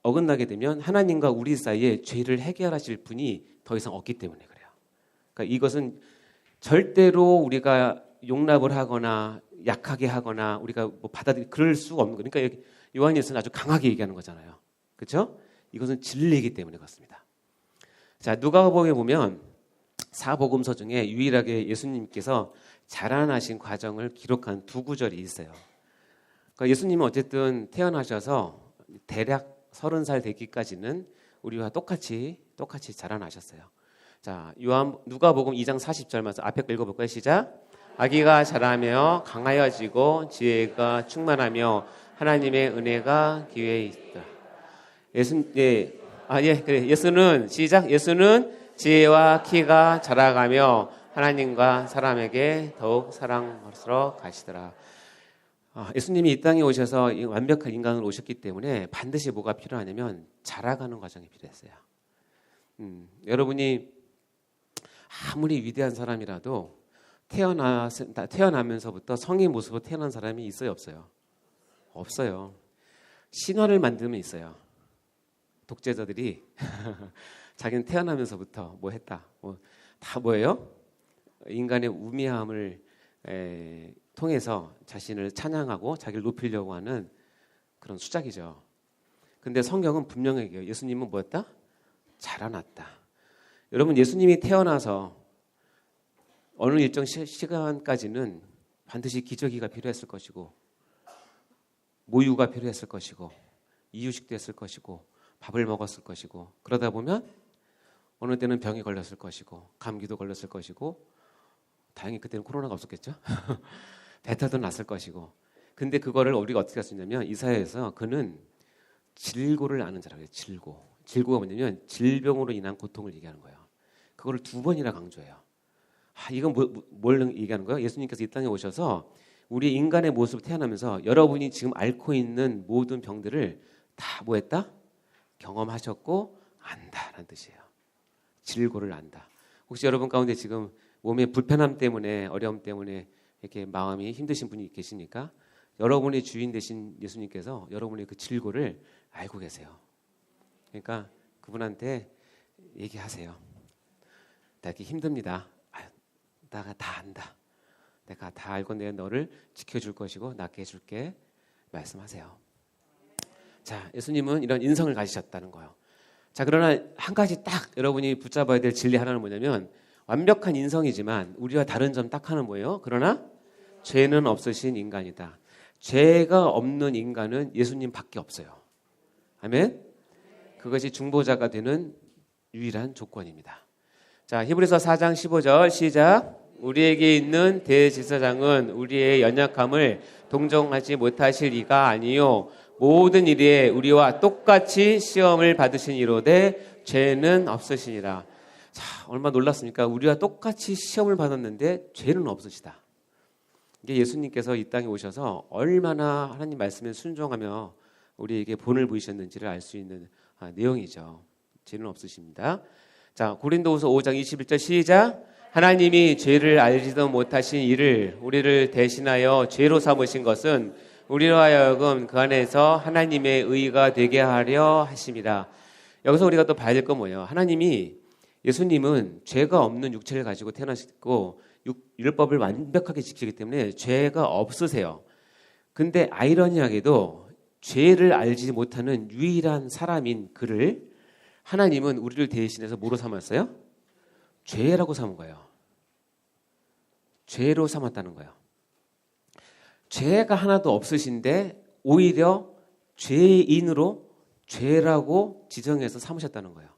어긋나게 되면 하나님과 우리 사이에 죄를 해결하실 분이 더 이상 없기 때문에 그래요. 그러니까 이것은 절대로 우리가 용납을 하거나 약하게 하거나 우리가 뭐 그럴 수가 없는 거예요. 그러니까 요한일서는 아주 강하게 얘기하는 거잖아요. 그렇죠? 이것은 진리이기 때문에 그렇습니다. 자, 누가복음에 보면 사복음서 중에 유일하게 예수님께서 자라나신 과정을 기록한 두 구절이 있어요. 그러니까 예수님은 어쨌든 태어나셔서 대략 30살 되기까지는 우리와 똑같이 자라나셨어요. 자, 누가복음 2장 40절 말씀 앞에 거 읽어볼까요? 시작. 아기가 자라며 강하여지고 지혜가 충만하며 하나님의 은혜가 기회에 있다. 예수는 시작. 예수는 지혜와 키가 자라가며 하나님과 사람에게 더욱 사랑스러워 가시더라. 예수님이 이 땅에 오셔서 완벽한 인간으로 오셨기 때문에 반드시 뭐가 필요하냐면 자라가는 과정이 필요했어요. 여러분이 아무리 위대한 사람이라도 태어나면서부터 성의 모습으로 태어난 사람이 있어요, 없어요? 없어요. 신화를 만들면 있어요. 독재자들이 자기는 태어나면서부터 뭐 했다. 다 뭐예요? 인간의 우매함을 통해서 자신을 찬양하고 자기를 높이려고 하는 그런 수작이죠. 근데 성경은 분명히 얘기해요. 예수님은 뭐였다? 자라났다. 여러분, 예수님이 태어나서 어느 일정 시간까지는 반드시 기저귀가 필요했을 것이고 모유가 필요했을 것이고 이유식도 했을 것이고 밥을 먹었을 것이고, 그러다 보면 어느 때는 병이 걸렸을 것이고 감기도 걸렸을 것이고, 다행히 그때는 코로나가 없었겠죠. 배탈도 났을 것이고. 근데 그거를 우리가 어떻게 할 수 있냐면 이사야에서 그는 질고를 아는 자라고 해요. 질고가 뭐냐면 질병으로 인한 고통을 얘기하는 거예요. 그거를 2번이나 강조해요. 이건 뭘 얘기하는 거예요? 예수님께서 이 땅에 오셔서 우리 인간의 모습으로 태어나면서 여러분이 지금 앓고 있는 모든 병들을 다 뭐했다? 경험하셨고 안다라는 뜻이에요. 질고를 안다. 혹시 여러분 가운데 지금 몸의 불편함 때문에, 어려움 때문에 이렇게 마음이 힘드신 분이 계십니까? 여러분의 주인 되신 예수님께서 여러분의 그 질고를 알고 계세요. 그러니까 그분한테 얘기하세요. 나 이렇게 힘듭니다. 내가 다 안다. 내가 다 알고 내가 너를 지켜줄 것이고 낫게 해줄게. 말씀하세요. 자, 예수님은 이런 인성을 가지셨다는 거예요. 자, 그러나 한 가지 딱 여러분이 붙잡아야 될 진리 하나는 뭐냐면, 완벽한 인성이지만 우리와 다른 점 딱 하나는 뭐예요? 그러나 죄는 없으신 인간이다. 죄가 없는 인간은 예수님밖에 없어요. 아멘? 그것이 중보자가 되는 유일한 조건입니다. 자, 히브리서 4장 15절 시작. 우리에게 있는 대제사장은 우리의 연약함을 동정하지 못하실 이가 아니요 모든 일에 우리와 똑같이 시험을 받으신 이로되 죄는 없으시니라. 자, 얼마나 놀랐습니까? 우리와 똑같이 시험을 받았는데 죄는 없으시다. 이게 예수님께서 이 땅에 오셔서 얼마나 하나님 말씀에 순종하며 우리에게 본을 보이셨는지를 알 수 있는 내용이죠. 죄는 없으십니다. 자, 고린도후서 5장 21절 시작. 하나님이 죄를 알지도 못하신 이를 우리를 대신하여 죄로 삼으신 것은 우리로 하여금 그 안에서 하나님의 의가 되게 하려 하심이라. 여기서 우리가 또 봐야 될 건 뭐예요? 예수님은 죄가 없는 육체를 가지고 태어나셨고 율법을 완벽하게 지키기 때문에 죄가 없으세요. 근데 아이러니하게도 죄를 알지 못하는 유일한 사람인 그를 하나님은 우리를 대신해서 뭐로 삼았어요? 죄라고 삼은 거예요. 죄로 삼았다는 거예요. 죄가 하나도 없으신데 오히려 죄인으로 죄라고 지정해서 삼으셨다는 거예요.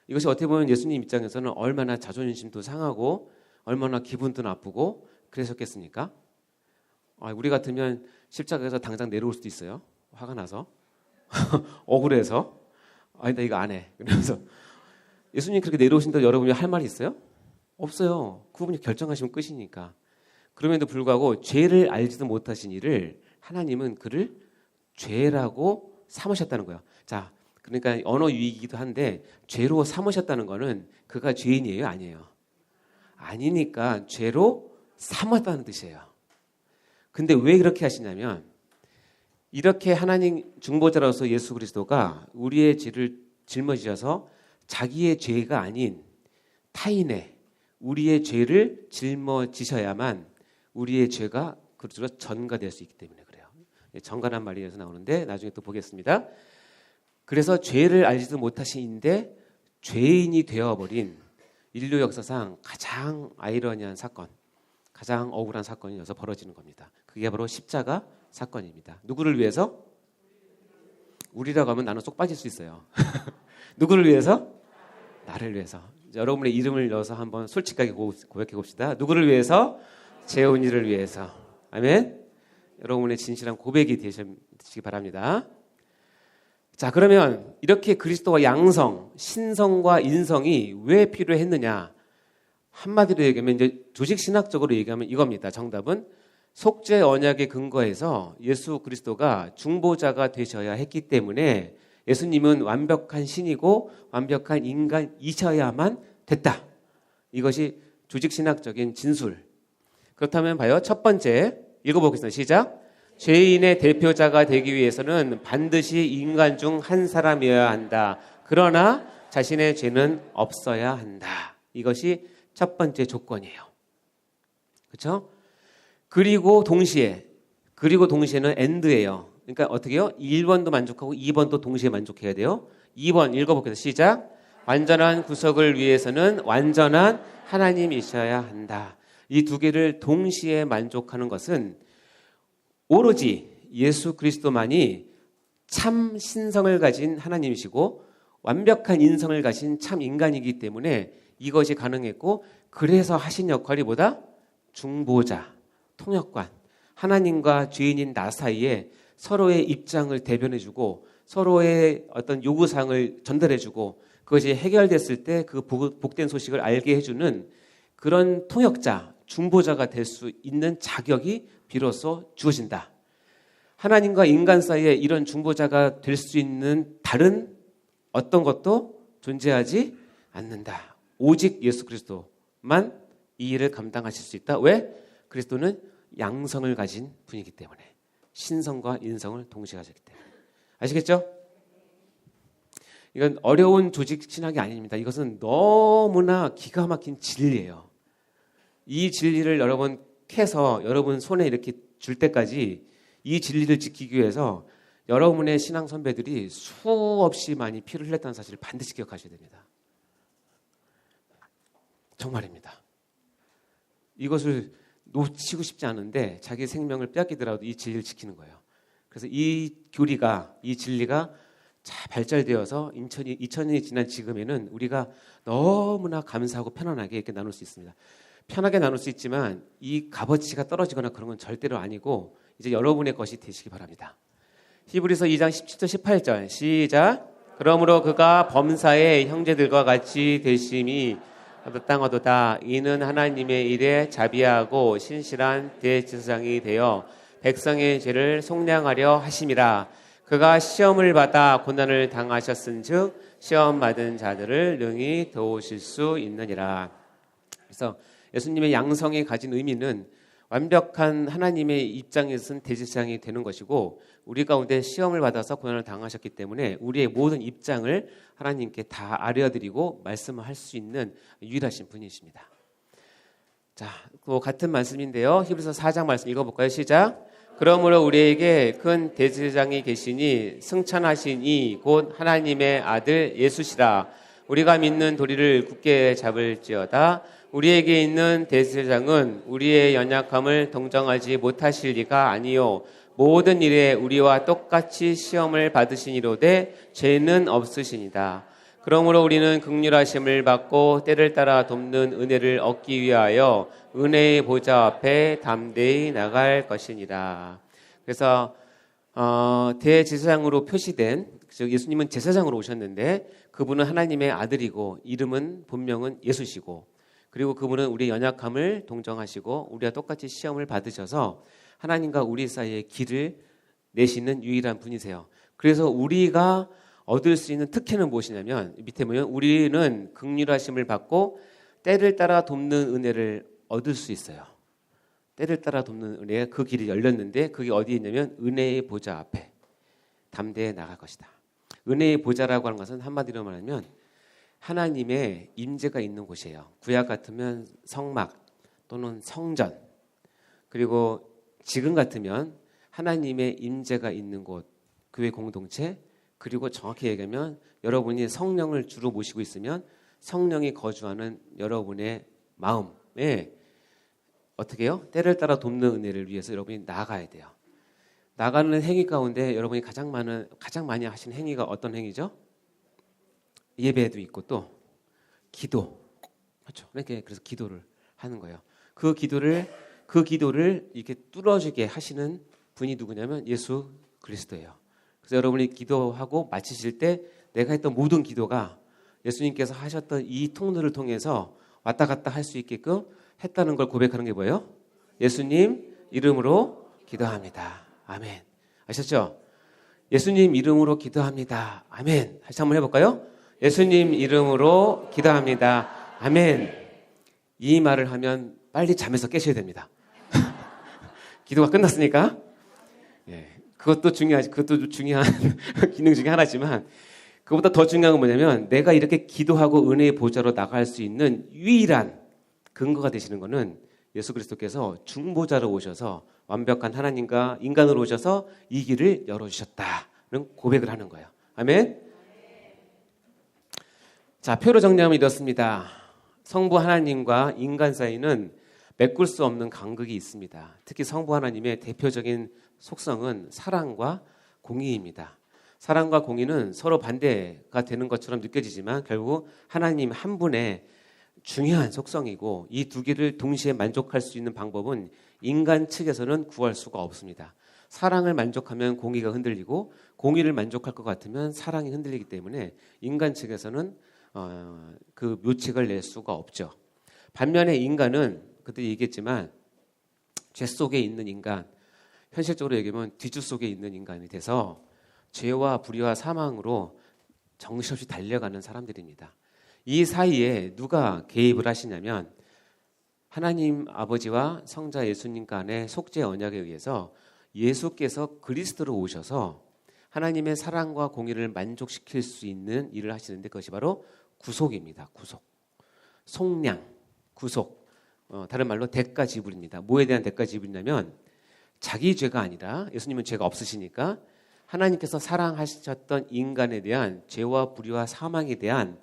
이것이 어떻게 보면 예수님 입장에서는 얼마나 자존심도 상하고 얼마나 기분도 나쁘고 그러셨겠습니까? 우리 같으면 십자가에서 당장 내려올 수도 있어요. 화가 나서 억울해서 나 이거 안 해. 그러면서 예수님 그렇게 내려오신다고 여러분이 할 말이 있어요? 없어요. 그분이 결정하시면 끝이니까. 그럼에도 불구하고 죄를 알지도 못하신 이를 하나님은 그를 죄라고 삼으셨다는 거예요. 자, 그러니까 언어 유익이기도 한데 죄로 삼으셨다는 거는 그가 죄인이에요? 아니에요? 아니니까 죄로 삼았다는 뜻이에요. 근데 왜 그렇게 하시냐면 이렇게 하나님 중보자로서 예수 그리스도가 우리의 죄를 짊어지셔서 자기의 죄가 아닌 타인의 우리의 죄를 짊어지셔야만 우리의 죄가 그리스도로 전가될 수 있기 때문에 그래요. 전가란 말이 여기서 나오는데 나중에 또 보겠습니다. 그래서 죄를 알지도 못하신인데 죄인이 되어버린 인류 역사상 가장 아이러니한 사건, 가장 억울한 사건이 여기서 벌어지는 겁니다. 그게 바로 십자가 사건입니다. 누구를 위해서? 우리라고 하면 나는 쏙 빠질 수 있어요. 누구를 위해서? 나를 위해서. 여러분의 이름을 넣어서 한번 솔직하게 고백해 봅시다. 누구를 위해서? 재훈이를 위해서. 아멘. 여러분의 진실한 고백이 되시기 바랍니다. 자, 그러면 이렇게 그리스도와 양성, 신성과 인성이 왜 필요했느냐? 한마디로 얘기하면 이제 조직신학적으로 얘기하면 이겁니다. 정답은 속죄 언약에 근거해서 예수 그리스도가 중보자가 되셔야 했기 때문에 예수님은 완벽한 신이고 완벽한 인간이셔야만 됐다. 이것이 조직신학적인 진술. 그렇다면 봐요. 첫 번째 읽어보겠습니다. 시작. 죄인의 대표자가 되기 위해서는 반드시 인간 중 한 사람이어야 한다. 그러나 자신의 죄는 없어야 한다. 이것이 첫 번째 조건이에요. 그렇죠? 그리고 동시에는 and예요. 그러니까 어떻게 해요? 1번도 만족하고 2번도 동시에 만족해야 돼요. 2번 읽어볼게요. 시작. 완전한 구속을 위해서는 완전한 하나님이셔야 한다. 이 두 개를 동시에 만족하는 것은 오로지 예수 그리스도만이 참 신성을 가진 하나님이시고 완벽한 인성을 가진 참 인간이기 때문에 이것이 가능했고, 그래서 하신 역할이 뭐다? 중보자, 통역관, 하나님과 죄인인 나 사이에 서로의 입장을 대변해주고 서로의 어떤 요구사항을 전달해주고 그것이 해결됐을 때 그 복된 소식을 알게 해주는 그런 통역자, 중보자가 될 수 있는 자격이 비로소 주어진다. 하나님과 인간 사이에 이런 중보자가 될 수 있는 다른 어떤 것도 존재하지 않는다. 오직 예수 그리스도만 이 일을 감당하실 수 있다. 왜? 그리스도는 양성을 가진 분이기 때문에. 신성과 인성을 동시에 가졌기 때문에. 아시겠죠? 이건 어려운 조직 신학이 아닙니다. 이것은 너무나 기가 막힌 진리예요. 이 진리를 여러분 캐서 여러분 손에 이렇게 줄 때까지 이 진리를 지키기 위해서 여러분의 신앙 선배들이 수없이 많이 피를 흘렸다는 사실을 반드시 기억하셔야 됩니다. 정말입니다. 이것을 놓치고 싶지 않은데 자기 생명을 빼앗기더라도 이 진리를 지키는 거예요. 그래서 이 교리가, 이 진리가 잘 발달되어서 2000년이 지난 지금에는 우리가 너무나 감사하고 편안하게 이렇게 나눌 수 있습니다. 편하게 나눌 수 있지만 이 값어치가 떨어지거나 그런 건 절대로 아니고 이제 여러분의 것이 되시기 바랍니다. 히브리서 2장 17절 18절 시작. 그러므로 그가 범사의 형제들과 같이 되심이 얻었다. 이는 하나님의 일에 자비하고 신실한 대제사장이 되어 백성의 죄를 속량하려 하심이라. 그가 시험을 받아 고난을 당하셨은즉 시험 받은 자들을 능히 도우실 수 있느니라. 그래서 예수님의 양성이 가진 의미는 완벽한 하나님의 입장에서는 대제사장이 되는 것이고, 우리 가운데 시험을 받아서 고난을 당하셨기 때문에 우리의 모든 입장을 하나님께 다 알려드리고 말씀할 수 있는 유일하신 분이십니다. 자, 그 같은 말씀인데요. 히브리서 4장 말씀 읽어볼까요? 시작. 그러므로 우리에게 큰 대제사장이 계시니 승천하신 이 곧 하나님의 아들 예수시라. 우리가 믿는 도리를 굳게 잡을지어다. 우리에게 있는 대제사장은 우리의 연약함을 동정하지 못하실 리가 아니요 모든 일에 우리와 똑같이 시험을 받으시니로되 죄는 없으시니다. 그러므로 우리는 긍휼하심을 받고 때를 따라 돕는 은혜를 얻기 위하여 은혜의 보좌 앞에 담대히 나갈 것이니라. 그래서 대제사장으로 표시된, 즉 예수님은 제사장으로 오셨는데 그분은 하나님의 아들이고 이름은 본명은 예수시고, 그리고 그분은 우리의 연약함을 동정하시고 우리와 똑같이 시험을 받으셔서 하나님과 우리 사이에 길을 내시는 유일한 분이세요. 그래서 우리가 얻을 수 있는 특혜는 무엇이냐면, 밑에 보면 우리는 긍휼하심을 받고 때를 따라 돕는 은혜를 얻을 수 있어요. 때를 따라 돕는 은혜가 그 길이 열렸는데 그게 어디에 있냐면 은혜의 보좌 앞에 담대히 나갈 것이다. 은혜의 보좌라고 하는 것은 한마디로 말하면 하나님의 임재가 있는 곳이에요. 구약 같으면 성막 또는 성전, 그리고 지금 같으면 하나님의 임재가 있는 곳, 교회 공동체, 그리고 정확히 얘기하면 여러분이 성령을 주로 모시고 있으면 성령이 거주하는 여러분의 마음에 어떻게 해요? 때를 따라 돕는 은혜를 위해서 여러분이 나아가야 돼요. 나가는 행위 가운데 여러분이 가장 많이 하시는 행위가 어떤 행위죠? 예배도 있고 또 기도, 그렇죠? 그래서 기도를 하는 거예요. 그 기도를 이렇게 뚫어지게 하시는 분이 누구냐면 예수 그리스도예요. 그래서 여러분이 기도하고 마치실 때 내가 했던 모든 기도가 예수님께서 하셨던 이 통로를 통해서 왔다 갔다 할 수 있게끔 했다는 걸 고백하는 게 뭐예요? 예수님, 이름으로 기도합니다. 아멘. 아셨죠? 예수님 이름으로 기도합니다. 아멘. 다시 한번 해볼까요? 예수님 이름으로 기도합니다. 아멘. 이 말을 하면 빨리 잠에서 깨셔야 됩니다. 기도가 끝났으니까. 예, 그것도 중요한 기능 중에 하나지만 그것보다 더 중요한 건 뭐냐면 내가 이렇게 기도하고 은혜의 보좌로 나갈 수 있는 유일한 근거가 되시는 것은 예수 그리스도께서 중보자로 오셔서 완벽한 하나님과 인간으로 오셔서 이 길을 열어주셨다는 고백을 하는 거예요. 아멘. 자, 표로 정리하면 이렇습니다. 성부 하나님과 인간 사이는 메꿀 수 없는 간극이 있습니다. 특히 성부 하나님의 대표적인 속성은 사랑과 공의입니다. 사랑과 공의는 서로 반대가 되는 것처럼 느껴지지만 결국 하나님 한 분의 중요한 속성이고 이 두 개를 동시에 만족할 수 있는 방법은 인간 측에서는 구할 수가 없습니다. 사랑을 만족하면 공의가 흔들리고 공의를 만족할 것 같으면 사랑이 흔들리기 때문에 인간 측에서는 그 묘책을 낼 수가 없죠. 반면에 인간은 그때 얘기했지만 죄 속에 있는 인간, 현실적으로 얘기하면 뒤주 속에 있는 인간이 돼서 죄와 불의와 사망으로 정신없이 달려가는 사람들입니다. 이 사이에 누가 개입을 하시냐면 하나님 아버지와 성자 예수님 간의 속죄 언약에 의해서 예수께서 그리스도로 오셔서 하나님의 사랑과 공의를 만족시킬 수 있는 일을 하시는데 그것이 바로 구속입니다. 구속. 속량, 구속. 다른 말로 대가 지불입니다. 뭐에 대한 대가 지불이냐면 자기 죄가 아니라 예수님은 죄가 없으시니까 하나님께서 사랑하셨던 인간에 대한 죄와 불의와 사망에 대한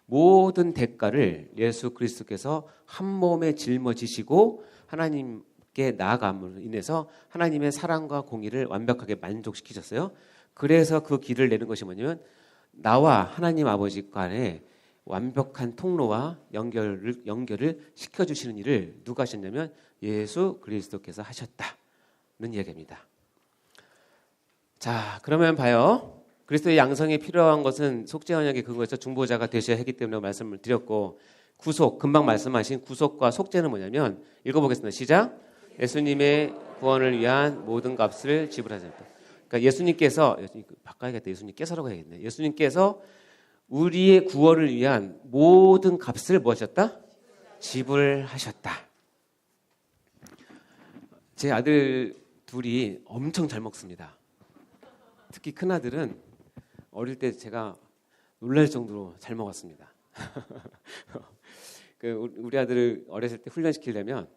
모든 대가를 예수 그리스도께서 한 몸에 짊어지시고 하나님께 나아감으로 인해서 하나님의 사랑과 공의를 완벽하게 만족시키셨어요. 그래서 그 길을 내는 것이 뭐냐면 나와 하나님 아버지 간의 완벽한 통로와 연결을 시켜주시는 일을 누가 하셨냐면 예수 그리스도께서 하셨다는 이야기입니다. 자, 그러면 봐요. 그리스도의 양성이 필요한 것은 속죄 언약의 근거에서 중보자가 되셔야 하기 때문에 말씀을 드렸고 구속, 금방 말씀하신 구속과 속죄는 뭐냐면 읽어보겠습니다. 시작. 예수님의 구원을 위한 모든 값을 지불하셨다. 그러니까 예수님께서 바꿔야겠다. 예수님께서라고 해야겠네. 예수님께서 우리의 구원을 위한 모든 값을 뭐 하셨다? 지불하셨다. 제 아들 둘이 엄청 잘 먹습니다. 특히 큰아들은 어릴 때 제가 놀랄 정도로 잘 먹었습니다. 우리 아들을 어렸을 때 훈련시키려면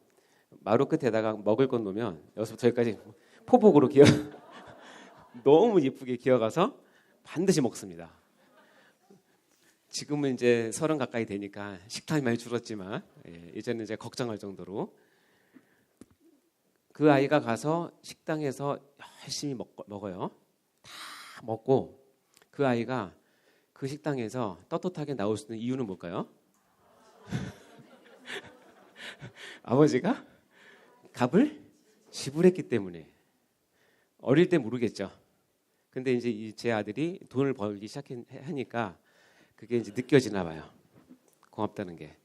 마루 끝에다가 먹을 것 놓으면 여기서부터 여기까지 포복으로 너무 예쁘게 기어가서 반드시 먹습니다. 지금은 이제 30 가까이 되니까 식탐이 많이 줄었지만 예전에는 이제 걱정할 정도로 그 아이가 가서 식당에서 열심히 먹어요. 다 먹고 그 아이가 그 식당에서 떳떳하게 나올 수 있는 이유는 뭘까요? 아버지가 값을 지불했기 때문에. 어릴 때 모르겠죠. 근데 이제 제 아들이 돈을 벌기 시작하니까 그게 이제 느껴지나 봐요. 고맙다는 게.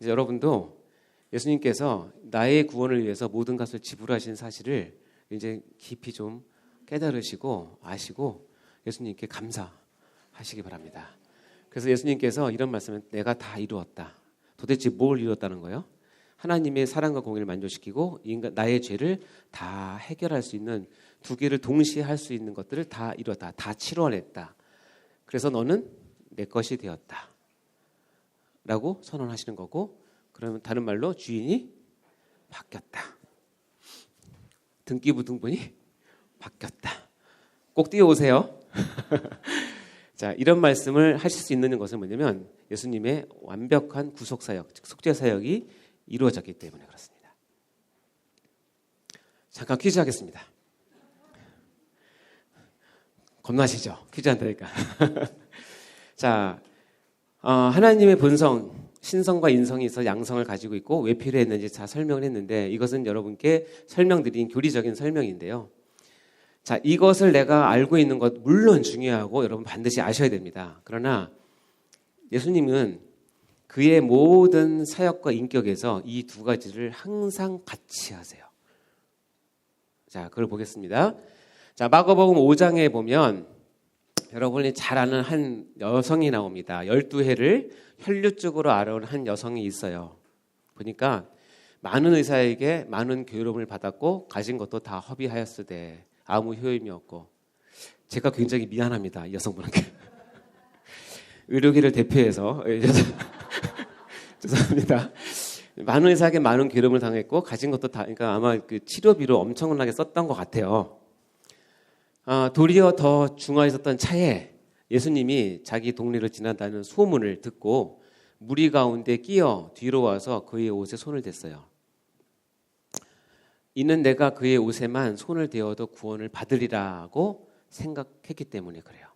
이제 여러분도 예수님께서 나의 구원을 위해서 모든 값을 지불하신 사실을 이제 깊이 좀 깨달으시고 아시고 예수님께 감사하시기 바랍니다. 그래서 예수님께서 이런 말씀을 내가 다 이루었다. 도대체 뭘 이루었다는 거예요? 하나님의 사랑과 공의를 만족시키고 나의 죄를 다 해결할 수 있는 두 개를 동시에 할 수 있는 것들을 다 이루었다. 다 치루어냈다. 그래서 너는 내 것이 되었다. 라고 선언하시는 거고 그러면 다른 말로 주인이 바뀌었다. 등기부등본이 바뀌었다. 꼭 뛰어오세요. 자, 이런 말씀을 하실 수 있는 것은 뭐냐면 예수님의 완벽한 구속사역, 즉 속죄사역이 이루어졌기 때문에 그렇습니다. 잠깐 퀴즈 하겠습니다. 겁나시죠? 퀴즈 한다니까. 자, 하나님의 본성, 신성과 인성이 있어 양성을 가지고 있고 왜 필요했는지 다 설명을 했는데 이것은 여러분께 설명드린 교리적인 설명인데요. 자, 이것을 내가 알고 있는 것 물론 중요하고 여러분 반드시 아셔야 됩니다. 그러나 예수님은 그의 모든 사역과 인격에서 이 두 가지를 항상 같이 하세요. 자, 그걸 보겠습니다. 자, 마가복음 5장에 보면 여러분이 잘 아는 한 여성이 나옵니다. 12해를 혈류증으로 앓아온 한 여성이 있어요. 보니까 많은 의사에게 많은 교육을 받았고 가진 것도 다 허비하였으되 아무 효임이 없고, 제가 굉장히 미안합니다. 이 여성분에게. 의료계를 대표해서 죄송합니다. 많은 의사에게 많은 괴로움을 당했고 가진 것도 다, 그러니까 아마 그 치료비로 엄청나게 썼던 것 같아요. 도리어 더 중화에 있었던 차에 예수님이 자기 동네를 지나다니는 소문을 듣고 무리 가운데 끼어 뒤로 와서 그의 옷에 손을 댔어요. 이는 내가 그의 옷에만 손을 대어도 구원을 받으리라고 생각했기 때문에 그래요.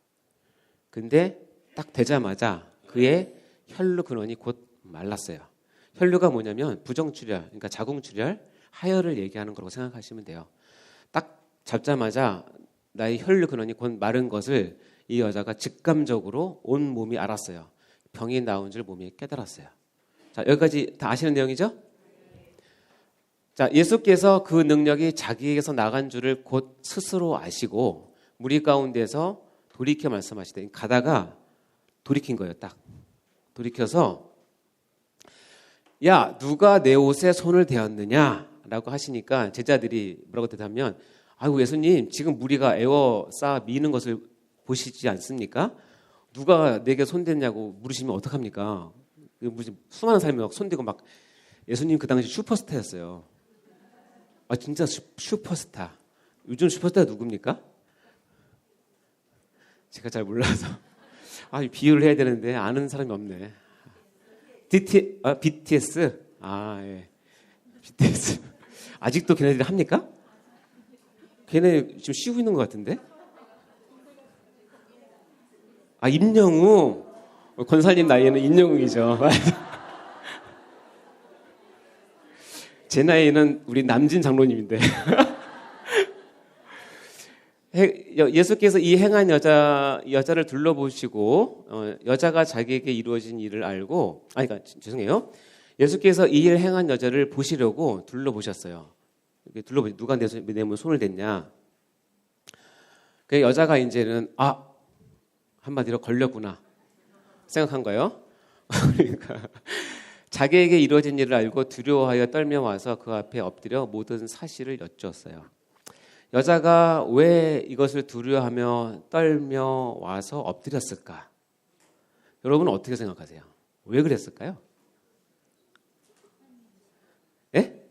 근데 딱 되자마자 그의 혈루 근원이 곧 말랐어요. 혈류가 뭐냐면 부정출혈, 그러니까 자궁출혈, 하혈을 얘기하는 거라고 생각하시면 돼요. 딱 잡자마자 나의 혈류 근원이 곧 마른 것을 이 여자가 직감적으로 온 몸이 알았어요. 병이 나온 줄 몸이 깨달았어요. 자, 여기까지 다 아시는 내용이죠? 자, 예수께서 그 능력이 자기에게서 나간 줄을 곧 스스로 아시고 무리 가운데서 돌이켜 말씀하시되, 가다가 돌이킨 거예요. 딱 돌이켜서 야, 누가 내 옷에 손을 대었느냐라고 하시니까 제자들이 뭐라고 대답하면, 아이고 예수님, 지금 무리가 에워싸 미는 것을 보시지 않습니까? 누가 내게 손댔냐고 물으시면 어떡합니까? 무슨 수많은 사람이 막 손대고 막. 예수님 그 당시 슈퍼스타였어요. 진짜 슈퍼스타. 요즘 슈퍼스타가 누굽니까? 제가 잘 몰라서 비유를 해야 되는데 아는 사람이 없네. BTS? 예. BTS. 아직도 걔네들이 합니까? 걔네 지금 쉬고 있는 것 같은데? 임영웅. 권사님 나이에는 임영웅이죠. 제 나이에는 우리 남진 장로님인데. 예수께서 이 행한 여자를 둘러보시고 여자가 자기에게 이루어진 일을 알고, 죄송해요. 예수께서 이 일 행한 여자를 보시려고 둘러보셨어요. 누가 내 몸에 손을 댔냐. 그 여자가 이제는 한마디로 걸렸구나 생각한 거예요. 그러니까 자기에게 이루어진 일을 알고 두려워하여 떨며 와서 그 앞에 엎드려 모든 사실을 여쭈었어요. 여자가 왜 이것을 두려워하며 떨며 와서 엎드렸을까? 여러분은 어떻게 생각하세요? 왜 그랬을까요? 예?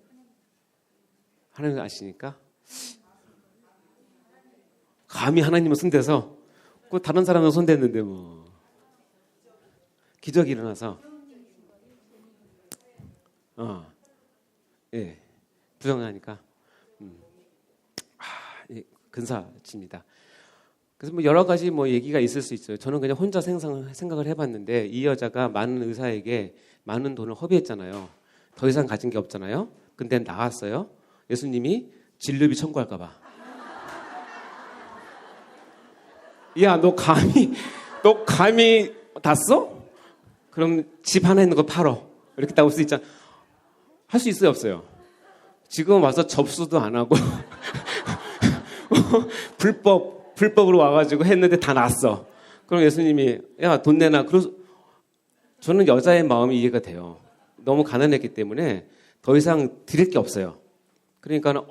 하나님 아시니까? 감히 하나님을 손대서 그 다른 사람은 손댔는데 뭐 기적이 일어나서 예, 부정하니까 근사칩니다. 그래서 뭐 여러 가지 얘기가 있을 수 있어요. 저는 그냥 혼자 생각을 해봤는데 이 여자가 많은 의사에게 많은 돈을 허비했잖아요. 더 이상 가진 게 없잖아요. 근데 나왔어요. 예수님이 진료비 청구할까 봐. 야, 너 감히 다 써? 그럼 집 하나 있는 거 팔어. 이렇게 나올 수 있잖아. 할 수 있어요, 없어요? 지금 와서 접수도 안 하고 불법으로 와가지고 했는데 다 났어. 그럼 예수님이 야, 돈 내놔. 그래서 저는 여자의 마음이 이해가 돼요. 너무 가난했기 때문에 더 이상 드릴 게 없어요. 그러니까는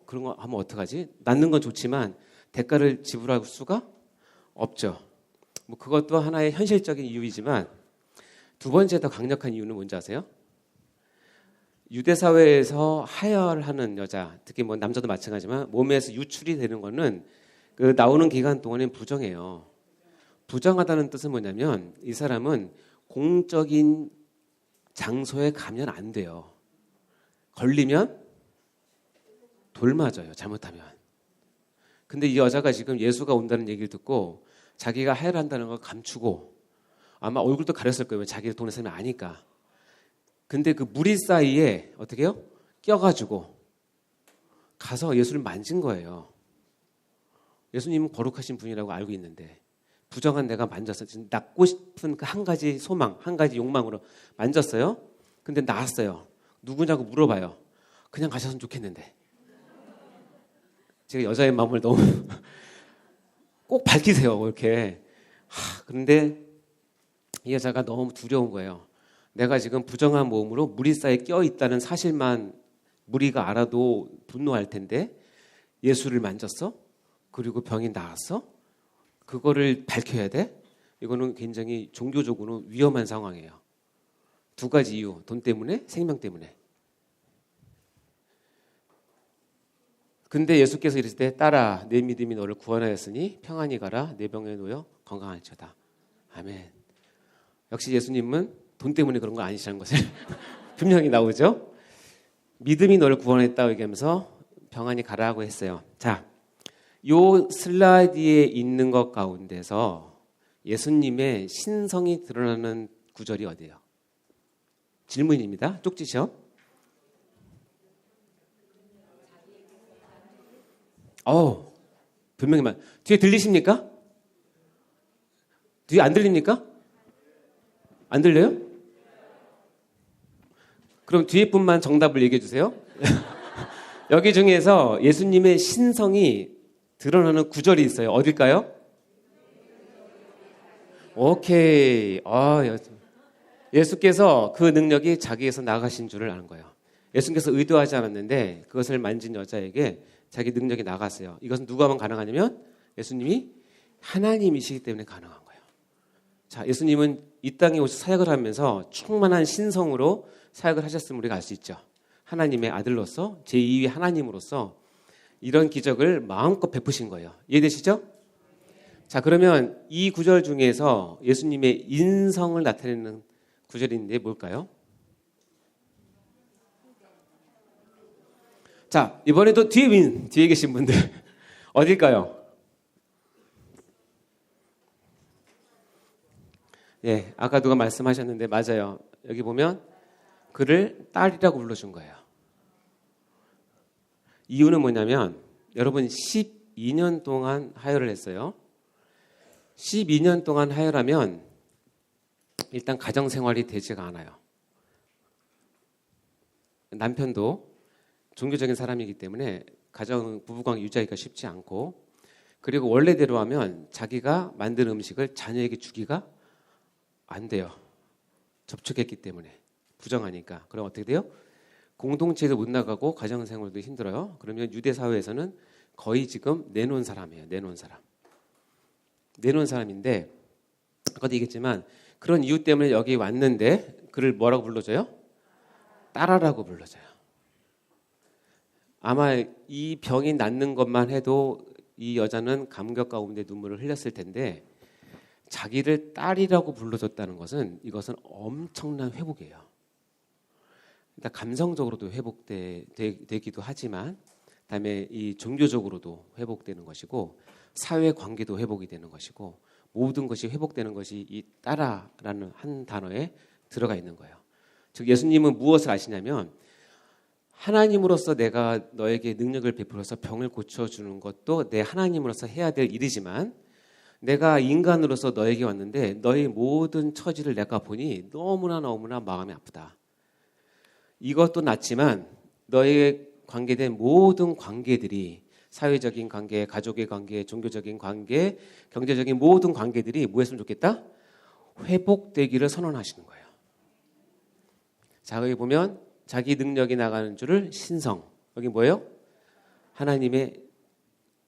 그런 거 하면 어떡하지? 낳는 건 좋지만 대가를 지불할 수가 없죠. 그것도 하나의 현실적인 이유이지만 두 번째 더 강력한 이유는 뭔지 아세요? 유대 사회에서 하혈하는 여자, 특히 남자도 마찬가지지만 몸에서 유출이 되는 거는 그 나오는 기간 동안엔 부정해요. 부정하다는 뜻은 뭐냐면 이 사람은 공적인 장소에 가면 안 돼요. 걸리면 돌 맞아요. 잘못하면. 근데 이 여자가 지금 예수가 온다는 얘기를 듣고 자기가 하혈한다는 걸 감추고 아마 얼굴도 가렸을 거예요. 자기가 돈을 쓰면 아니까. 근데 그 무리 사이에 어떻게 해요? 껴가지고 가서 예수를 만진 거예요. 예수님은 거룩하신 분이라고 알고 있는데 부정한 내가 만졌어요. 낳고 싶은 그 한 가지 소망, 한 가지 욕망으로 만졌어요. 근데 나았어요. 누구냐고 물어봐요. 그냥 가셨으면 좋겠는데. 제가 여자의 마음을 너무 꼭 밝히세요. 이렇게. 그런데 이 여자가 너무 두려운 거예요. 내가 지금 부정한 몸으로 무리사에 껴있다는 사실만 무리가 알아도 분노할 텐데 예수를 만졌어? 그리고 병이 나았어? 그거를 밝혀야 돼? 이거는 굉장히 종교적으로 위험한 상황이에요. 두 가지 이유. 돈 때문에, 생명 때문에. 근데 예수께서 이르실 때 딸아 내 믿음이 너를 구원하였으니 평안히 가라 내 병에 놓여 건강할지어다. 아멘. 역시 예수님은 돈 때문에 그런 거 아니시라는 것을 분명히 나오죠. 믿음이 너를 구원했다고 얘기하면서 평안히 가라고 했어요. 자, 요 슬라이드에 있는 것 가운데서 예수님의 신성이 드러나는 구절이 어디예요? 질문입니다. 쪽지죠? 분명히 뒤에 들리십니까? 뒤에 안 들립니까? 안 들려요? 그럼 뒤에 분만 정답을 얘기해 주세요. 여기 중에서 예수님의 신성이 드러나는 구절이 있어요. 어딜까요? 오케이. 예수께서 그 능력이 자기에서 나가신 줄을 아는 거예요. 예수께서 의도하지 않았는데 그것을 만진 여자에게 자기 능력이 나갔어요. 이것은 누가 하면 가능하냐면 예수님이 하나님이시기 때문에 가능한 거예요. 자, 예수님은 이 땅에 오셔서 사역을 하면서 충만한 신성으로 사역을 하셨음을 우리가 알 수 있죠. 하나님의 아들로서 제2위 하나님으로서 이런 기적을 마음껏 베푸신 거예요. 이해되시죠? 자, 그러면 이 구절 중에서 예수님의 인성을 나타내는 구절인데 뭘까요? 자, 이번에도 뒤에 계신 분들 어딜까요? 예, 아까 누가 말씀하셨는데 맞아요. 여기 보면 그를 딸이라고 불러준 거예요. 이유는 뭐냐면 여러분 12년 동안 하혈을 했어요. 12년 동안 하혈하면 일단 가정생활이 되지가 않아요. 남편도 종교적인 사람이기 때문에 부부관계 유지하기가 쉽지 않고, 그리고 원래대로 하면 자기가 만든 음식을 자녀에게 주기가 안 돼요. 접촉했기 때문에. 부정하니까. 그럼 어떻게 돼요? 공동체에도 못 나가고 가정생활도 힘들어요. 그러면 유대 사회에서는 거의 지금 내놓은 사람이에요. 내놓은 사람인데 아까도 얘기했지만 그런 이유 때문에 여기 왔는데 그를 뭐라고 불러줘요? 딸아라고 불러줘요. 아마 이 병이 낫는 것만 해도 이 여자는 감격 가운데 눈물을 흘렸을 텐데 자기를 딸이라고 불러줬다는 것은 이것은 엄청난 회복이에요. 일단 감성적으로도 회복되기도 하지만 그다음에 이 종교적으로도 회복되는 것이고 사회 관계도 회복이 되는 것이고 모든 것이 회복되는 것이 이 딸아라는 한 단어에 들어가 있는 거예요. 즉 예수님은 무엇을 아시냐면 하나님으로서 내가 너에게 능력을 베풀어서 병을 고쳐주는 것도 내 하나님으로서 해야 될 일이지만 내가 인간으로서 너에게 왔는데 너의 모든 처지를 내가 보니 너무나 마음이 아프다. 이것도 낫지만 너의 관계된 모든 관계들이 사회적인 관계, 가족의 관계, 종교적인 관계, 경제적인 모든 관계들이 뭐 했으면 좋겠다? 회복되기를 선언하시는 거예요. 자, 여기 보면 자기 능력이 나가는 줄을 신성. 여기 뭐예요? 하나님의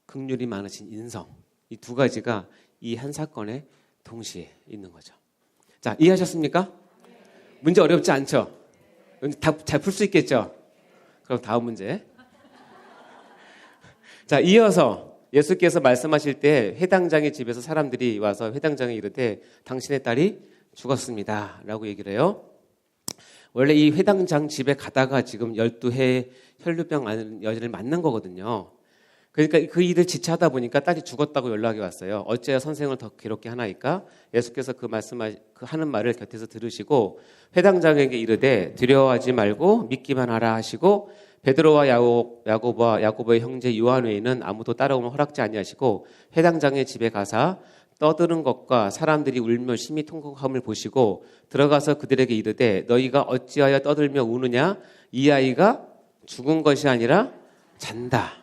긍휼이 많으신 인성. 이 두 가지가 이 한 사건에 동시에 있는 거죠. 자, 이해하셨습니까? 문제 어렵지 않죠? 다 잘 풀 수 있겠죠? 그럼 다음 문제. 자, 이어서 예수께서 말씀하실 때 회당장의 집에서 사람들이 와서 회당장에 이르되 당신의 딸이 죽었습니다 라고 얘기를 해요. 원래 이 회당장 집에 가다가 지금 12해 혈루병 앓는 여자를 만난 거거든요. 그러니까 그 일을 지체하다 보니까 딸이 죽었다고 연락이 왔어요. 어째야 선생을 더 괴롭게 하나이까? 예수께서 하는 말을 곁에서 들으시고 회당장에게 이르되 두려워하지 말고 믿기만 하라 하시고 베드로와 야고보의 형제 요한 외에는 아무도 따라오면 허락지 아니하시고 회당장의 집에 가사 떠드는 것과 사람들이 울며 심히 통곡함을 보시고 들어가서 그들에게 이르되 너희가 어찌하여 떠들며 우느냐? 이 아이가 죽은 것이 아니라 잔다.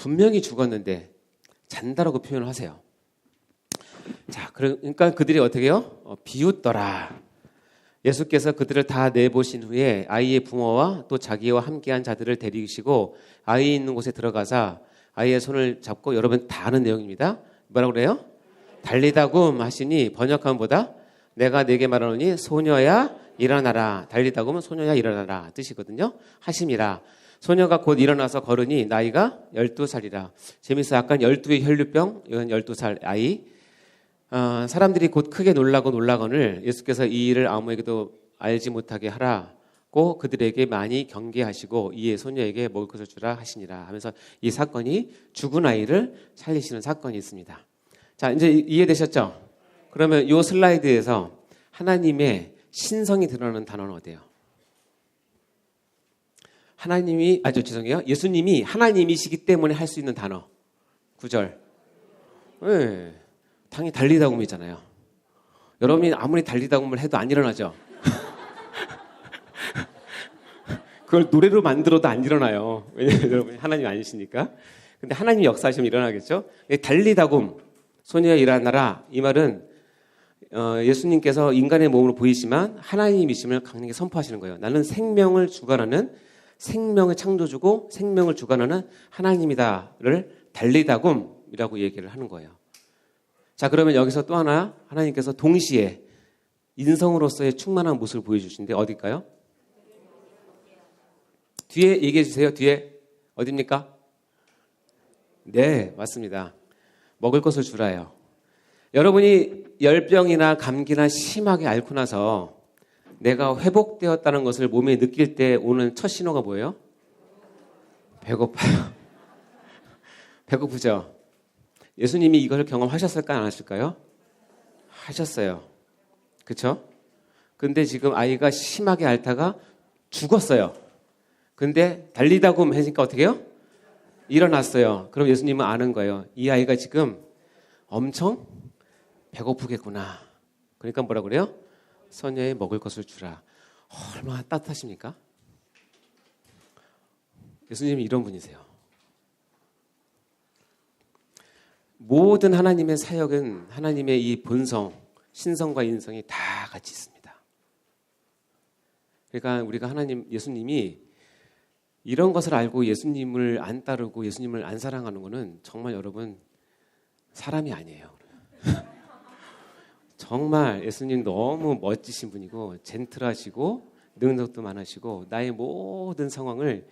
분명히 죽었는데 잔다라고 표현을 하세요. 자, 그러니까 그들이 어떻게 해요? 비웃더라. 예수께서 그들을 다 내보신 후에 아이의 부모와 또 자기와 함께한 자들을 데리시고 아이 있는 곳에 들어가사 아이의 손을 잡고, 여러분 다 아는 내용입니다. 뭐라고 그래요? 달리다굼 하시니, 번역하면 뭐다? 내가 네게 말하노니 소녀야 일어나라. 달리다굼은 소녀야 일어나라 뜻이거든요. 하심이라. 소녀가 곧 일어나서 걸으니 나이가 12살이라. 재밌어요. 약간 12의 혈류병, 이건 12살 아이. 사람들이 곧 크게 놀라거늘 예수께서 이 일을 아무에게도 알지 못하게 하라고 그들에게 많이 경계하시고 이에 소녀에게 먹을 것을 주라 하시니라 하면서 이 사건이 죽은 아이를 살리시는 사건이 있습니다. 자, 이제 이해되셨죠? 그러면 이 슬라이드에서 하나님의 신성이 드러나는 단어는 어디예요? 예수님이 하나님이시기 때문에 할 수 있는 단어. 9절. 네. 당연히 달리다굼이잖아요. 여러분이 아무리 달리다굼을 해도 안 일어나죠? 그걸 노래로 만들어도 안 일어나요. 왜냐하면 여러분이 하나님 아니시니까. 근데 하나님 역사하시면 일어나겠죠? 달리다굼, 소녀야 일어나라. 이 말은 예수님께서 인간의 몸으로 보이지만 하나님이심을 강력히 선포하시는 거예요. 나는 생명을 주관하는, 생명의 창조주고 생명을 주관하는 하나님이다를 달리다굼이라고 얘기를 하는 거예요. 자, 그러면 여기서 또 하나 하나님께서 동시에 인성으로서의 충만한 모습을 보여주시는데 어딜까요? 뒤에 얘기해 주세요. 뒤에 어딥니까? 네, 맞습니다. 먹을 것을 주라요. 여러분이 열병이나 감기나 심하게 앓고 나서 내가 회복되었다는 것을 몸에 느낄 때 오는 첫 신호가 뭐예요? 배고파요. 배고프죠? 예수님이 이걸 경험하셨을까 안 하실까요? 하셨어요. 그렇죠? 근데 지금 아이가 심하게 앓다가 죽었어요. 근데 달리다굼 하니까 어떻게 해요? 일어났어요. 그럼 예수님은 아는 거예요. 이 아이가 지금 엄청 배고프겠구나. 그러니까 뭐라 그래요? 소녀에 먹을 것을 주라. 얼마나 따뜻하십니까? 예수님이 이런 분이세요. 모든 하나님의 사역은 하나님의 이 본성, 신성과 인성이 다 같이 있습니다. 그러니까 우리가 예수님이 이런 것을 알고 예수님을 안 따르고 예수님을 안 사랑하는 것은 정말 여러분 사람이 아니에요. 정말 예수님 너무 멋지신 분이고 젠틀하시고 능력도 많으시고 나의 모든 상황을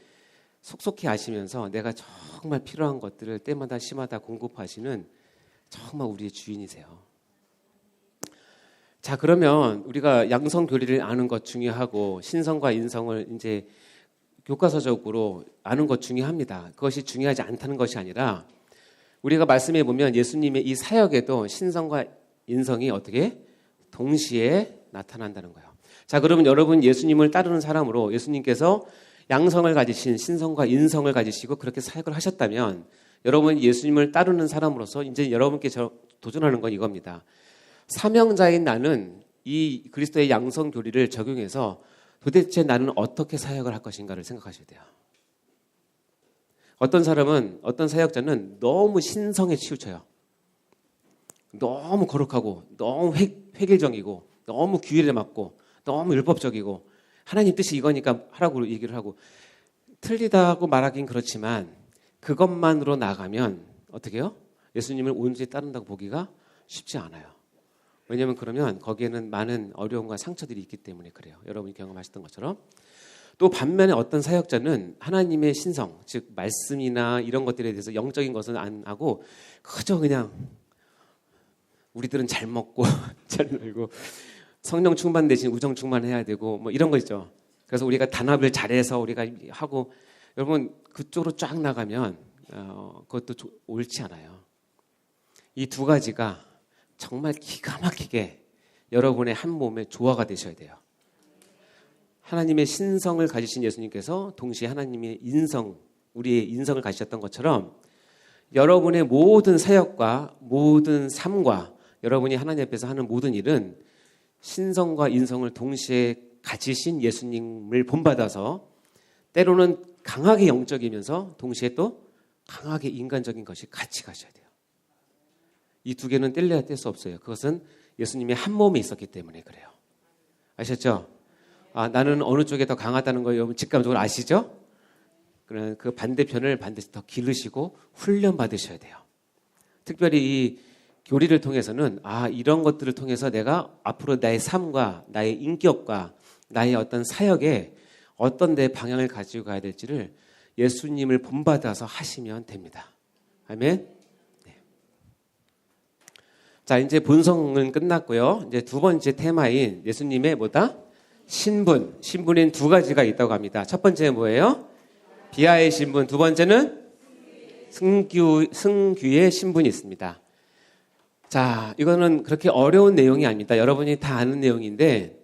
속속히 아시면서 내가 정말 필요한 것들을 때마다 시마다 공급하시는 정말 우리의 주인이세요. 자, 그러면 우리가 양성 교리를 아는 것 중요하고 신성과 인성을 이제 교과서적으로 아는 것 중요합니다. 그것이 중요하지 않다는 것이 아니라 우리가 말씀해 보면 예수님의 이 사역에도 신성과 인성이 어떻게 동시에 나타난다는 거예요. 자, 그러면 여러분 예수님을 따르는 사람으로 예수님께서 양성을 가지신 신성과 인성을 가지시고 그렇게 사역을 하셨다면 여러분 예수님을 따르는 사람으로서 이제 여러분께 도전하는 건 이겁니다. 사명자인 나는 이 그리스도의 양성 교리를 적용해서 도대체 나는 어떻게 사역을 할 것인가를 생각하셔야 돼요. 어떤 사역자는 너무 신성에 치우쳐요. 너무 거룩하고 너무 획일적이고 너무 규율에 맞고 너무 율법적이고 하나님 뜻이 이거니까 하라고 얘기를 하고 틀리다고 말하긴 그렇지만 그것만으로 나가면 어떻게 해요? 예수님을 온전히 따른다고 보기가 쉽지 않아요. 왜냐하면 그러면 거기에는 많은 어려움과 상처들이 있기 때문에 그래요. 여러분이 경험하셨던 것처럼. 또 반면에 어떤 사역자는 하나님의 신성, 즉 말씀이나 이런 것들에 대해서 영적인 것은 안 하고 그저 그냥 우리들은 잘 먹고 잘 놀고 성령 충만 대신 우정 충만해야 되고 뭐 이런 거 있죠. 그래서 우리가 단합을 잘해서 우리가 하고 여러분 그쪽으로 쫙 나가면 그것도 옳지 않아요. 이 두 가지가 정말 기가 막히게 여러분의 한 몸의 조화가 되셔야 돼요. 하나님의 신성을 가지신 예수님께서 동시에 하나님의 인성, 우리의 인성을 가지셨던 것처럼 여러분의 모든 사역과 모든 삶과 여러분이 하나님 앞에서 하는 모든 일은 신성과 인성을 동시에 가지신 예수님을 본받아서 때로는 강하게 영적이면서 동시에 또 강하게 인간적인 것이 같이 가셔야 돼요. 이 두 개는 뗄래야 뗄 수 없어요. 그것은 예수님이 한 몸에 있었기 때문에 그래요. 아셨죠? 나는 어느 쪽에 더 강하다는 거 여러분 직감적으로 아시죠? 그러나 그 반대편을 반드시 더 기르시고 훈련 받으셔야 돼요. 특별히 이 교리를 통해서는 이런 것들을 통해서 내가 앞으로 나의 삶과 나의 인격과 나의 어떤 사역에 어떤 내 방향을 가지고 가야 될지를 예수님을 본받아서 하시면 됩니다. 아멘. 네. 자, 이제 본성은 끝났고요. 이제 두 번째 테마인 예수님의 뭐다? 신분인 두 가지가 있다고 합니다. 첫 번째는 뭐예요? 비하의 신분. 두 번째는 승귀의 신분이 있습니다. 자, 이거는 그렇게 어려운 내용이 아닙니다. 여러분이 다 아는 내용인데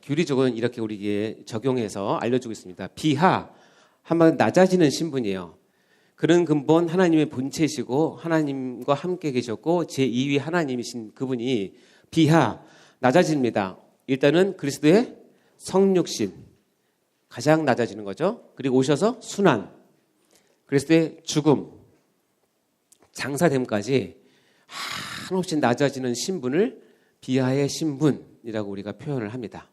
교리적으로는 이렇게 우리에게 적용해서 알려주고 있습니다. 비하, 한마디로 낮아지는 신분이에요. 그런 근본 하나님의 본체이시고 하나님과 함께 계셨고 제2위 하나님이신 그분이 비하, 낮아집니다. 일단은 그리스도의 성육신, 가장 낮아지는 거죠. 그리고 오셔서 순환, 그리스도의 죽음, 장사됨까지 한없이 낮아지는 신분을 비하의 신분이라고 우리가 표현을 합니다.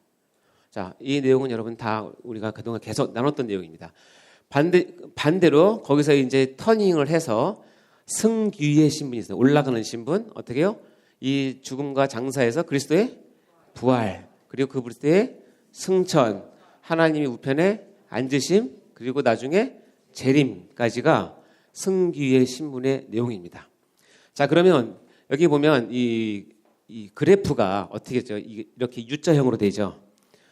자, 이 내용은 여러분 다 우리가 그동안 계속 나눴던 내용입니다. 반대로 거기서 이제 터닝을 해서 승귀의 신분이 있어요. 올라가는 신분. 어떻게 해요? 이 죽음과 장사에서 그리스도의 부활, 그리고 그 그리스도의 승천, 하나님이 우편에 앉으심, 그리고 나중에 재림까지가 승귀의 신분의 내용입니다. 자, 그러면 여기 보면 이 그래프가 어떻게 했죠? 이렇게 U자형으로 되죠.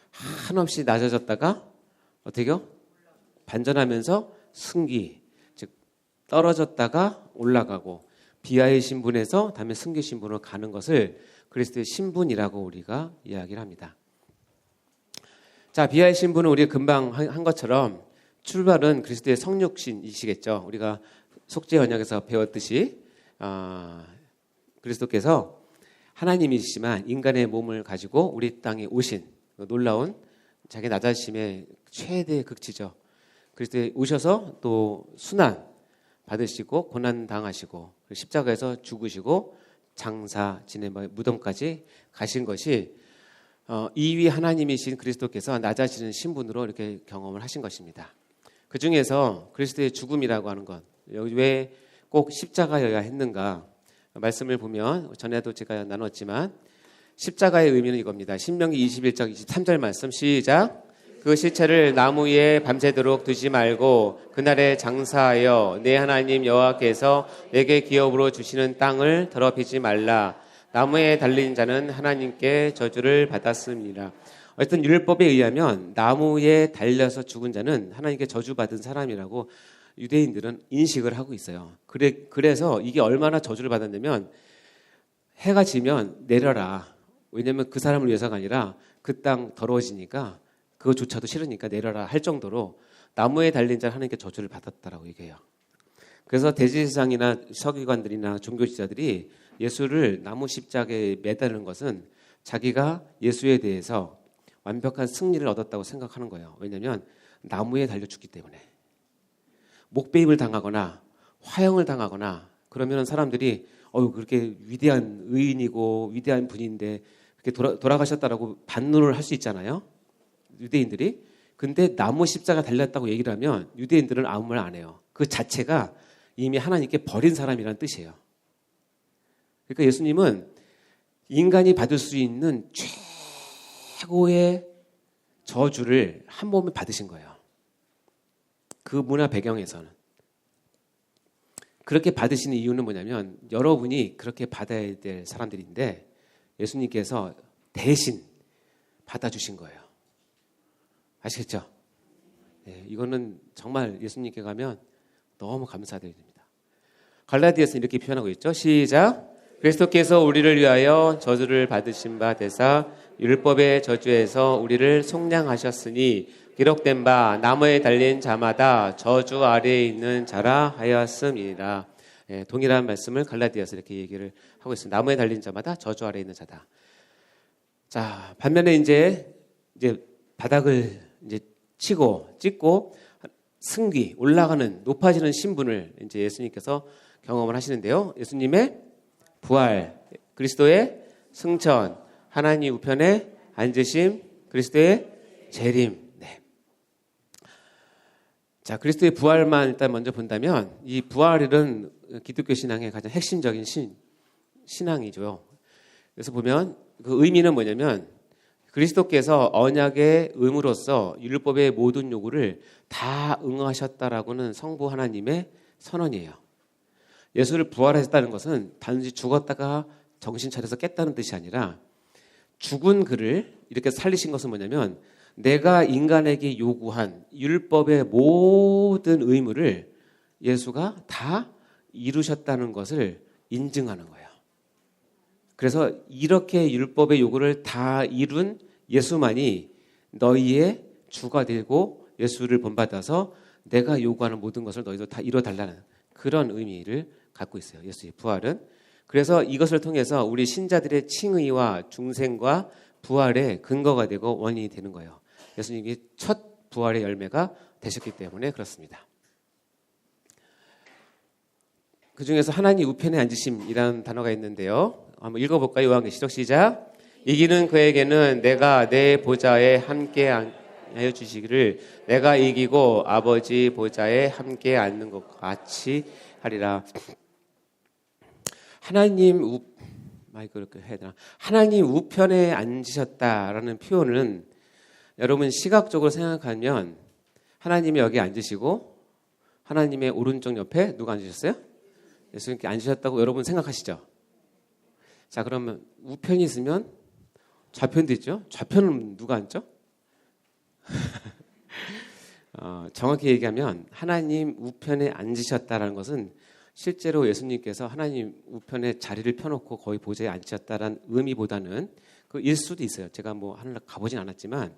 한없이 낮아졌다가 어떻게요? 반전하면서 승귀, 즉 떨어졌다가 올라가고 비하의 신분에서 다음에 승귀 신분으로 가는 것을 그리스도의 신분이라고 우리가 이야기를 합니다. 자, 비하의 신분은 우리가 금방 한 것처럼 출발은 그리스도의 성육신이시겠죠. 우리가 속죄 언약에서 배웠듯이 그리스도께서 하나님이시지만 인간의 몸을 가지고 우리 땅에 오신 놀라운 자기 낮아심의 최대의 극치죠. 그리스도에 오셔서 또 순환 받으시고 고난 당하시고 십자가에서 죽으시고 장사 지내며 무덤까지 가신 것이 2위 하나님이신 그리스도께서 낮아지는 신분으로 이렇게 경험을 하신 것입니다. 그 중에서 그리스도의 죽음이라고 하는 것, 여기 왜 꼭 십자가여야 했는가? 말씀을 보면 전에도 제가 나눴지만 십자가의 의미는 이겁니다. 신명기 21장 23절 말씀 시작. 그 시체를 나무 위에 밤새도록 두지 말고 그날에 장사하여 내 하나님 여호와께서 내게 기업으로 주시는 땅을 더럽히지 말라. 나무에 달린 자는 하나님께 저주를 받았습니다. 어떤 율법에 의하면 나무에 달려서 죽은 자는 하나님께 저주받은 사람이라고 유대인들은 인식을 하고 있어요. 그래서 이게 얼마나 저주를 받았냐면 해가 지면 내려라. 왜냐하면 그 사람을 위해서가 아니라 그 땅 더러워지니까 그거조차도 싫으니까 내려라 할 정도로 나무에 달린 자는 하나님께 저주를 받았다라고 얘기해요. 그래서 대제사장이나 서기관들이나 종교지자들이 예수를 나무 십자가에 매다는 것은 자기가 예수에 대해서 완벽한 승리를 얻었다고 생각하는 거예요. 왜냐하면 나무에 달려 죽기 때문에. 목배임을 당하거나 화형을 당하거나 그러면 사람들이 그렇게 위대한 의인이고 위대한 분인데 그렇게 돌아가셨다라고 반론을 할 수 있잖아요. 유대인들이. 근데 나무 십자가 달렸다고 얘기를 하면 유대인들은 아무 말 안 해요. 그 자체가 이미 하나님께 버린 사람이라는 뜻이에요. 그러니까 예수님은 인간이 받을 수 있는 최고의 저주를 한 몸에 받으신 거예요. 그 문화 배경에서는. 그렇게 받으시는 이유는 뭐냐면 여러분이 그렇게 받아야 될 사람들인데 예수님께서 대신 받아주신 거예요. 아시겠죠? 네, 이거는 정말 예수님께 가면 너무 감사드립니다. 갈라디아서는 이렇게 표현하고 있죠. 시작. 그리스도께서 우리를 위하여 저주를 받으신 바 되사 율법의 저주에서 우리를 속량하셨으니 기록된 바 나무에 달린 자마다 저주 아래에 있는 자라 하였음이라. 예, 동일한 말씀을 갈라디아서 이렇게 얘기를 하고 있습니다. 나무에 달린 자마다 저주 아래에 있는 자다. 자, 반면에 이제 바닥을 이제 찍고 승기, 올라가는, 높아지는 신분을 이제 예수님께서 경험을 하시는데요. 예수님의 부활, 그리스도의 승천, 하나님 우편에 앉으심, 그리스도의 재림. 네. 자, 그리스도의 부활만 일단 먼저 본다면 이 부활은 기독교 신앙의 가장 핵심적인 신앙이죠. 그래서 보면 그 의미는 뭐냐면 그리스도께서 언약의 의무로서 율법의 모든 요구를 다 응하셨다라고는 성부 하나님의 선언이에요. 예수를 부활하셨다는 것은 단지 죽었다가 정신 차려서 깼다는 뜻이 아니라 죽은 그를 이렇게 살리신 것은 뭐냐면 내가 인간에게 요구한 율법의 모든 의무를 예수가 다 이루셨다는 것을 인증하는 거예요. 그래서 이렇게 율법의 요구를 다 이룬 예수만이 너희의 주가 되고 예수를 본받아서 내가 요구하는 모든 것을 너희도 다 이뤄달라는 그런 의미를 갖고 있어요. 예수의 부활은. 그래서 이것을 통해서 우리 신자들의 칭의와 중생과 부활의 근거가 되고 원인이 되는 거예요. 예수님이 첫 부활의 열매가 되셨기 때문에 그렇습니다. 그 중에서 하나님 우편에 앉으심이라는 단어가 있는데요. 한번 읽어볼까요? 요한계시록 시작. 이기는 그에게는 내가 내 보좌에 함께 하여 주시기를 내가 이기고 아버지 보좌에 함께 앉는 것과 같이 하리라. 하나님 우편에 앉으셨다라는 표현은 여러분 시각적으로 생각하면 하나님이 여기 앉으시고 하나님의 오른쪽 옆에 누가 앉으셨어요? 예수님께 앉으셨다고 여러분 생각하시죠? 자, 그러면 우편이 있으면 좌편도 있죠? 좌편은 누가 앉죠? 정확히 얘기하면 하나님 우편에 앉으셨다는 것은 실제로 예수님께서 하나님 우편에 자리를 펴놓고 거의 보좌에 앉으셨다는 의미보다는 그일 수도 있어요. 제가 뭐 하늘나라 가보진 않았지만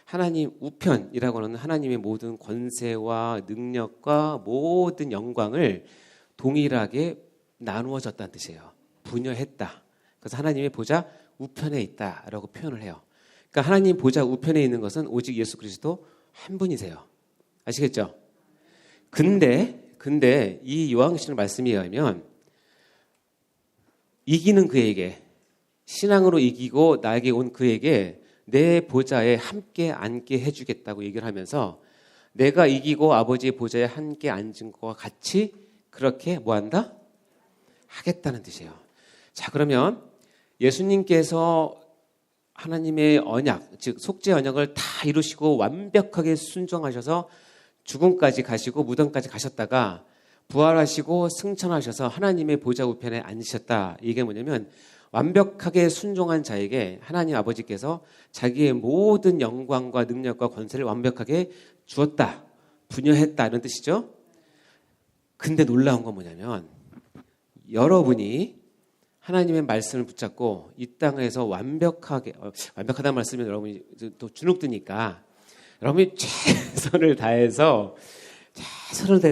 하나님 우편이라고 하는 하나님의 모든 권세와 능력과 모든 영광을 동일하게 나누어졌다는 뜻이에요. 분여했다. 그래서 하나님의 보좌 우편에 있다라고 표현을 해요. 그러니까 하나님 보좌 우편에 있는 것은 오직 예수 그리스도 한 분이세요. 아시겠죠? 근데 이 요한계시록 말씀에 의하면 이기는 그에게 신앙으로 이기고 나에게 온 그에게 내 보좌에 함께 앉게 해주겠다고 얘기를 하면서 내가 이기고 아버지의 보좌에 함께 앉은 것과 같이 그렇게 뭐한다? 하겠다는 뜻이에요. 자, 그러면 예수님께서 하나님의 언약, 즉 속죄 언약을 다 이루시고 완벽하게 순종하셔서 죽음까지 가시고 무덤까지 가셨다가 부활하시고 승천하셔서 하나님의 보좌 우편에 앉으셨다. 이게 뭐냐면 완벽하게 순종한 자에게 하나님 아버지께서 자기의 모든 영광과 능력과 권세를 완벽하게 주었다. 분여했다. 이런 뜻이죠. 근데 놀라운 건 뭐냐면 여러분이 하나님의 말씀을 붙잡고 이 땅에서 완벽하다는 말씀은 여러분이 또 주눅드니까 여러분이 최선을 다해서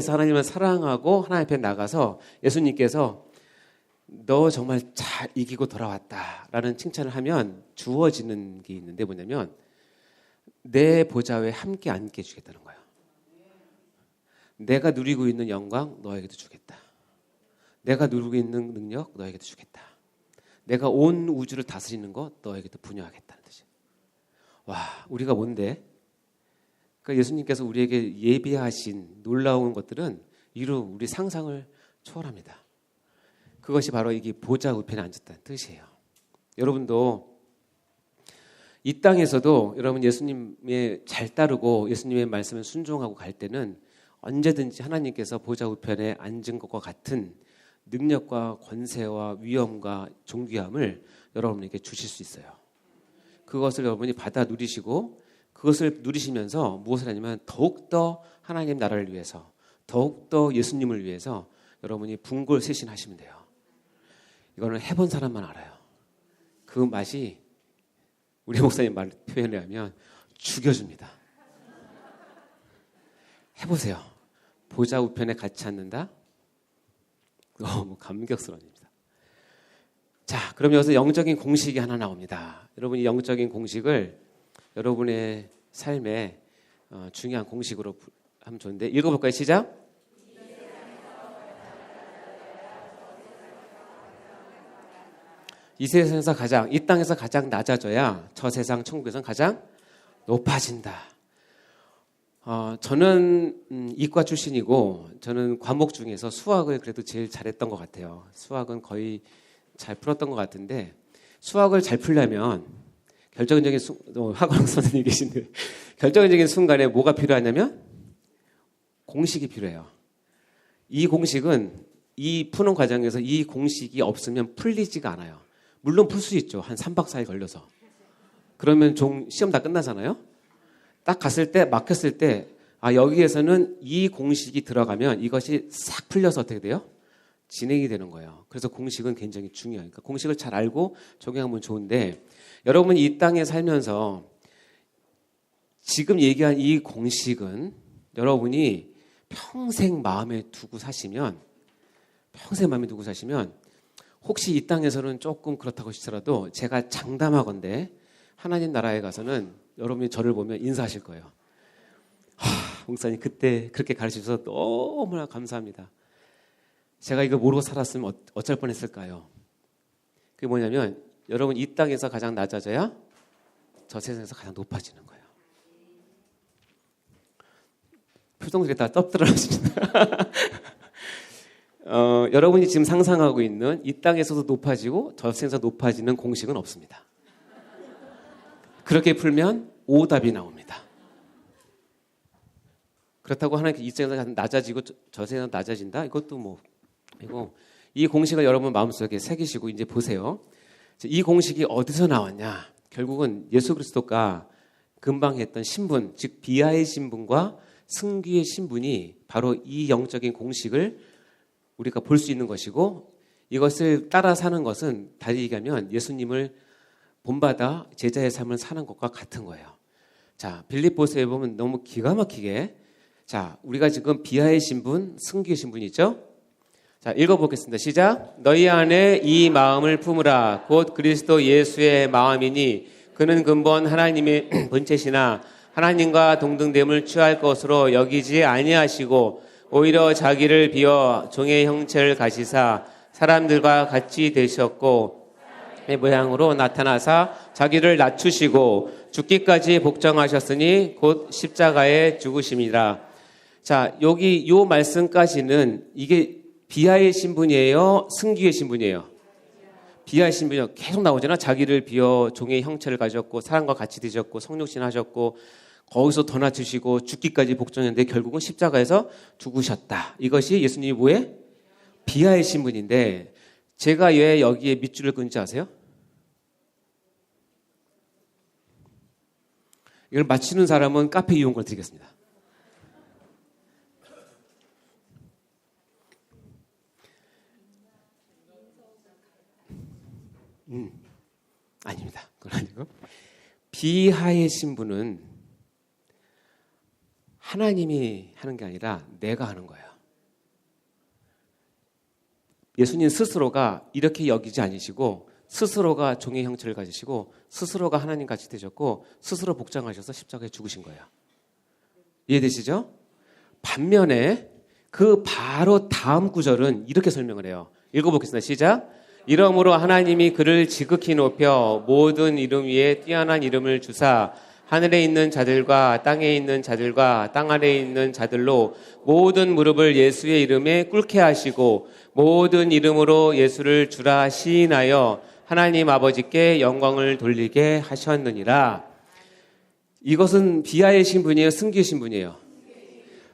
하나님을 사랑하고 하나님 앞에 나가서 예수님께서 너 정말 잘 이기고 돌아왔다라는 칭찬을 하면 주어지는 게 있는데 뭐냐면 내 보좌에 함께 앉게 해주겠다는 거예요. 내가 누리고 있는 영광 너에게도 주겠다. 내가 누리고 있는 능력 너에게도 주겠다. 내가 온 우주를 다스리는 것 너에게도 분여하겠다는 뜻이에요. 와, 우리가 뭔데? 그러니까 예수님께서 우리에게 예비하신 놀라운 것들은 이루 우리 상상을 초월합니다. 그것이 바로 이게 보좌 우편에 앉았다는 뜻이에요. 여러분도 이 땅에서도 여러분 예수님의 잘 따르고 예수님의 말씀을 순종하고 갈 때는 언제든지 하나님께서 보좌 우편에 앉은 것과 같은 능력과 권세와 위엄과 존귀함을 여러분에게 주실 수 있어요. 그것을 여러분이 받아 누리시고 그것을 누리시면서 무엇을 하냐면 더욱더 하나님 나라를 위해서 더욱더 예수님을 위해서 여러분이 분골쇄신하시면 돼요. 이거는 해본 사람만 알아요. 그 맛이 우리 목사님 말 표현을 하면 죽여줍니다. 해보세요. 보좌 우편에 같이 앉는다? 너무 감격스러운 일입니다. 자, 그럼 여기서 영적인 공식이 하나 나옵니다. 여러분이 영적인 공식을 여러분의 삶에 중요한 공식으로 하면 좋은데 읽어볼까요? 시작. 이 세상에서 이 땅에서 가장 낮아져야 저 세상 천국에서는 가장 높아진다. 저는 이과 출신이고 저는 과목 중에서 수학을 그래도 제일 잘했던 것 같아요. 수학은 거의 잘 풀었던 것 같은데 수학을 잘 풀려면 결정적인 학원 선생님이 계신데 결정적인 순간에 뭐가 필요하냐면 공식이 필요해요. 이 공식은 이 푸는 과정에서 이 공식이 없으면 풀리지가 않아요. 물론 풀 수 있죠. 한 3박 4일 걸려서. 그러면 시험 다 끝나잖아요. 딱 갔을 때 막혔을 때 여기에서는 이 공식이 들어가면 이것이 싹 풀려서 어떻게 돼요? 진행이 되는 거예요. 그래서 공식은 굉장히 중요해요. 그러니까 공식을 잘 알고 적용하면 좋은데 여러분이 이 땅에 살면서 지금 얘기한 이 공식은 여러분이 평생 마음에 두고 사시면 혹시 이 땅에서는 조금 그렇다고 하시더라도 제가 장담하건대 하나님 나라에 가서는 여러분이 저를 보면 인사하실 거예요. 목사님 그때 그렇게 가르치셔서 너무나 감사합니다. 제가 이거 모르고 살았으면 어쩔 뻔했을까요? 그게 뭐냐면 여러분 이 땅에서 가장 낮아져야 저 세상에서 가장 높아지는 거예요. 표정들이 다 떡들어가십니다. 여러분이 지금 상상하고 있는 이 땅에서도 높아지고 저 세상에서 높아지는 공식은 없습니다. 그렇게 풀면 오답이 나옵니다. 그렇다고 하나님께 이 세상에서 낮아지고 저 세상에서 낮아진다? 이것도 이 공식을 여러분 마음속에 새기시고 이제 보세요. 이 공식이 어디서 나왔냐? 결국은 예수 그리스도가 금방 했던 신분, 즉 비하의 신분과 승귀의 신분이 바로 이 영적인 공식을 우리가 볼 수 있는 것이고 이것을 따라 사는 것은 다시 얘기하면 예수님을 본받아 제자의 삶을 사는 것과 같은 거예요. 자, 빌립보서에 보면 너무 기가 막히게 우리가 지금 비하의 신분, 승귀의 신분이죠. 자, 읽어보겠습니다. 시작. 너희 안에 이 마음을 품으라. 곧 그리스도 예수의 마음이니 그는 근본 하나님의 본체시나 하나님과 동등됨을 취할 것으로 여기지 아니하시고 오히려 자기를 비워 종의 형체를 가지사 사람들과 같이 되셨고 모양으로 나타나사 자기를 낮추시고 죽기까지 복종하셨으니 곧 십자가에 죽으심이라. 자, 여기 요 말씀까지는 이게 비하의 신분이에요? 승귀의 신분이에요? 비하의 신분이요. 계속 나오잖아. 자기를 비워 종의 형체를 가졌고 사람과 같이 되셨고 성육신 하셨고 거기서 더 낮추시고 죽기까지 복종했는데 결국은 십자가에서 죽으셨다. 이것이 예수님이 뭐에? 비하의 신분인데 제가 왜 여기에 밑줄을 긋는지 아세요? 이걸 맞추는 사람은 카페 이용권을 드리겠습니다. 아닙니다. 그건 아니고 비하의 신분은 하나님이 하는 게 아니라 내가 하는 거예요. 예수님 스스로가 이렇게 여기지 않으시고 스스로가 종의 형체를 가지시고 스스로가 하나님같이 되셨고 스스로 복장하셔서 십자가에 죽으신 거예요. 이해되시죠? 반면에 그 바로 다음 구절은 이렇게 설명을 해요. 읽어보겠습니다. 시작. 이러므로 하나님이 그를 지극히 높여 모든 이름 위에 뛰어난 이름을 주사 하늘에 있는 자들과 땅에 있는 자들과 땅 아래에 있는 자들로 모든 무릎을 예수의 이름에 꿇게 하시고 모든 이름으로 예수를 주라 시인하여 하나님 아버지께 영광을 돌리게 하셨느니라. 이것은 비하의 신분이에요? 승귀의 신분이에요?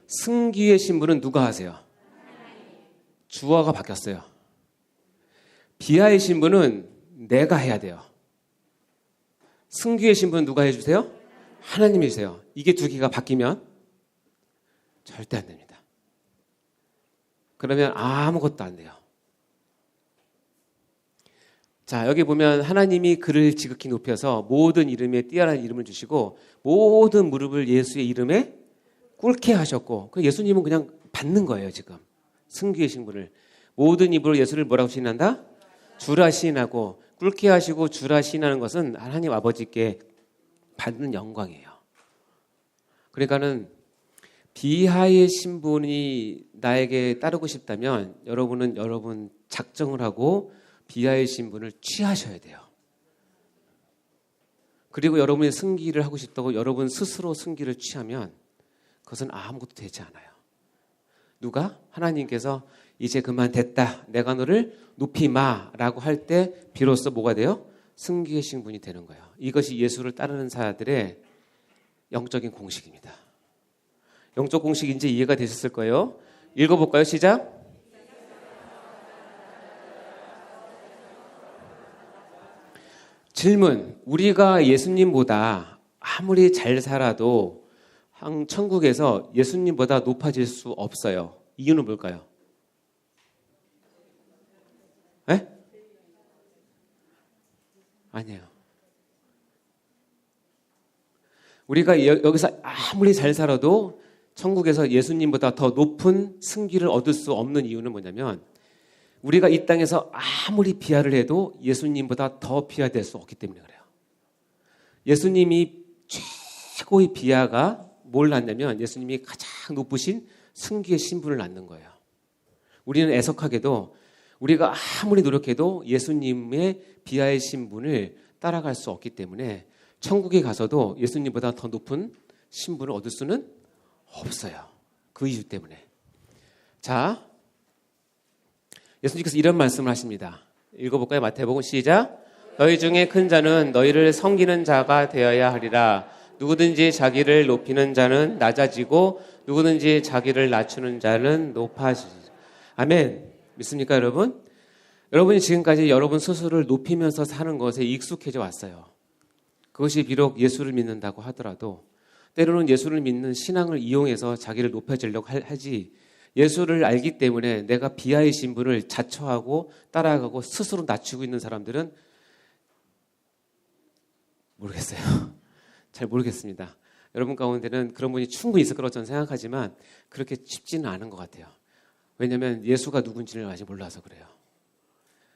승귀의 신분은 누가 하세요? 주어가 바뀌었어요. 비하의 신분은 내가 해야 돼요. 승귀의 신분은 누가 해주세요? 하나님이 주세요. 이게 두 개가 바뀌면 절대 안 됩니다. 그러면 아무것도 안 돼요. 자, 여기 보면 하나님이 그를 지극히 높여서 모든 이름에 뛰어난 이름을 주시고 모든 무릎을 예수의 이름에 꿇게 하셨고 예수님은 그냥 받는 거예요. 지금 승귀의 신분을 모든 입으로 예수를 뭐라고 시인한다? 주라 시인하고 꿇게 하시고 주라 시인하는 것은 하나님 아버지께 받는 영광이에요. 그러니까는 비하의 신분이 나에게 따르고 싶다면 여러분은 여러분 작정을 하고 비하의 신분을 취하셔야 돼요. 그리고 여러분이 승기를 하고 싶다고 여러분 스스로 승기를 취하면 그것은 아무것도 되지 않아요. 누가? 하나님께서 이제 그만 됐다. 내가 너를 높이 마라고 할 때 비로소 뭐가 돼요? 승기의 신분이 되는 거예요. 이것이 예수를 따르는 자들의 영적인 공식입니다. 영적 공식 이제 이해가 되셨을 거예요. 읽어볼까요? 시작. 질문. 우리가 예수님보다 아무리 잘 살아도 천국에서 예수님보다 높아질 수 없어요. 이유는 뭘까요? 에? 아니에요. 우리가 여기서 아무리 잘 살아도 천국에서 예수님보다 더 높은 승기를 얻을 수 없는 이유는 뭐냐면 우리가 이 땅에서 아무리 비하를 해도 예수님보다 더 비하될 수 없기 때문에 그래요. 예수님이 최고의 비하가 뭘 낳냐면 예수님이 가장 높으신 승기의 신분을 낳는 거예요. 우리는 애석하게도 우리가 아무리 노력해도 예수님의 비하의 신분을 따라갈 수 없기 때문에 천국에 가서도 예수님보다 더 높은 신분을 얻을 수는 없어요. 그 이유 때문에. 자, 예수님께서 이런 말씀을 하십니다. 읽어볼까요? 마태복음 시작. 너희 중에 큰 자는 너희를 섬기는 자가 되어야 하리라. 누구든지 자기를 높이는 자는 낮아지고 누구든지 자기를 낮추는 자는 높아지리라. 아멘. 믿습니까, 여러분? 여러분이 지금까지 여러분 스스로를 높이면서 사는 것에 익숙해져 왔어요. 그것이 비록 예수를 믿는다고 하더라도 때로는 예수를 믿는 신앙을 이용해서 자기를 높여지려고 하지 예수를 알기 때문에 내가 비하의 신분을 자처하고 따라가고 스스로 낮추고 있는 사람들은 모르겠어요. 잘 모르겠습니다. 여러분 가운데는 그런 분이 충분히 있을 거라고 저는 생각하지만 그렇게 쉽지는 않은 것 같아요. 왜냐하면 예수가 누군지를 아직 몰라서 그래요.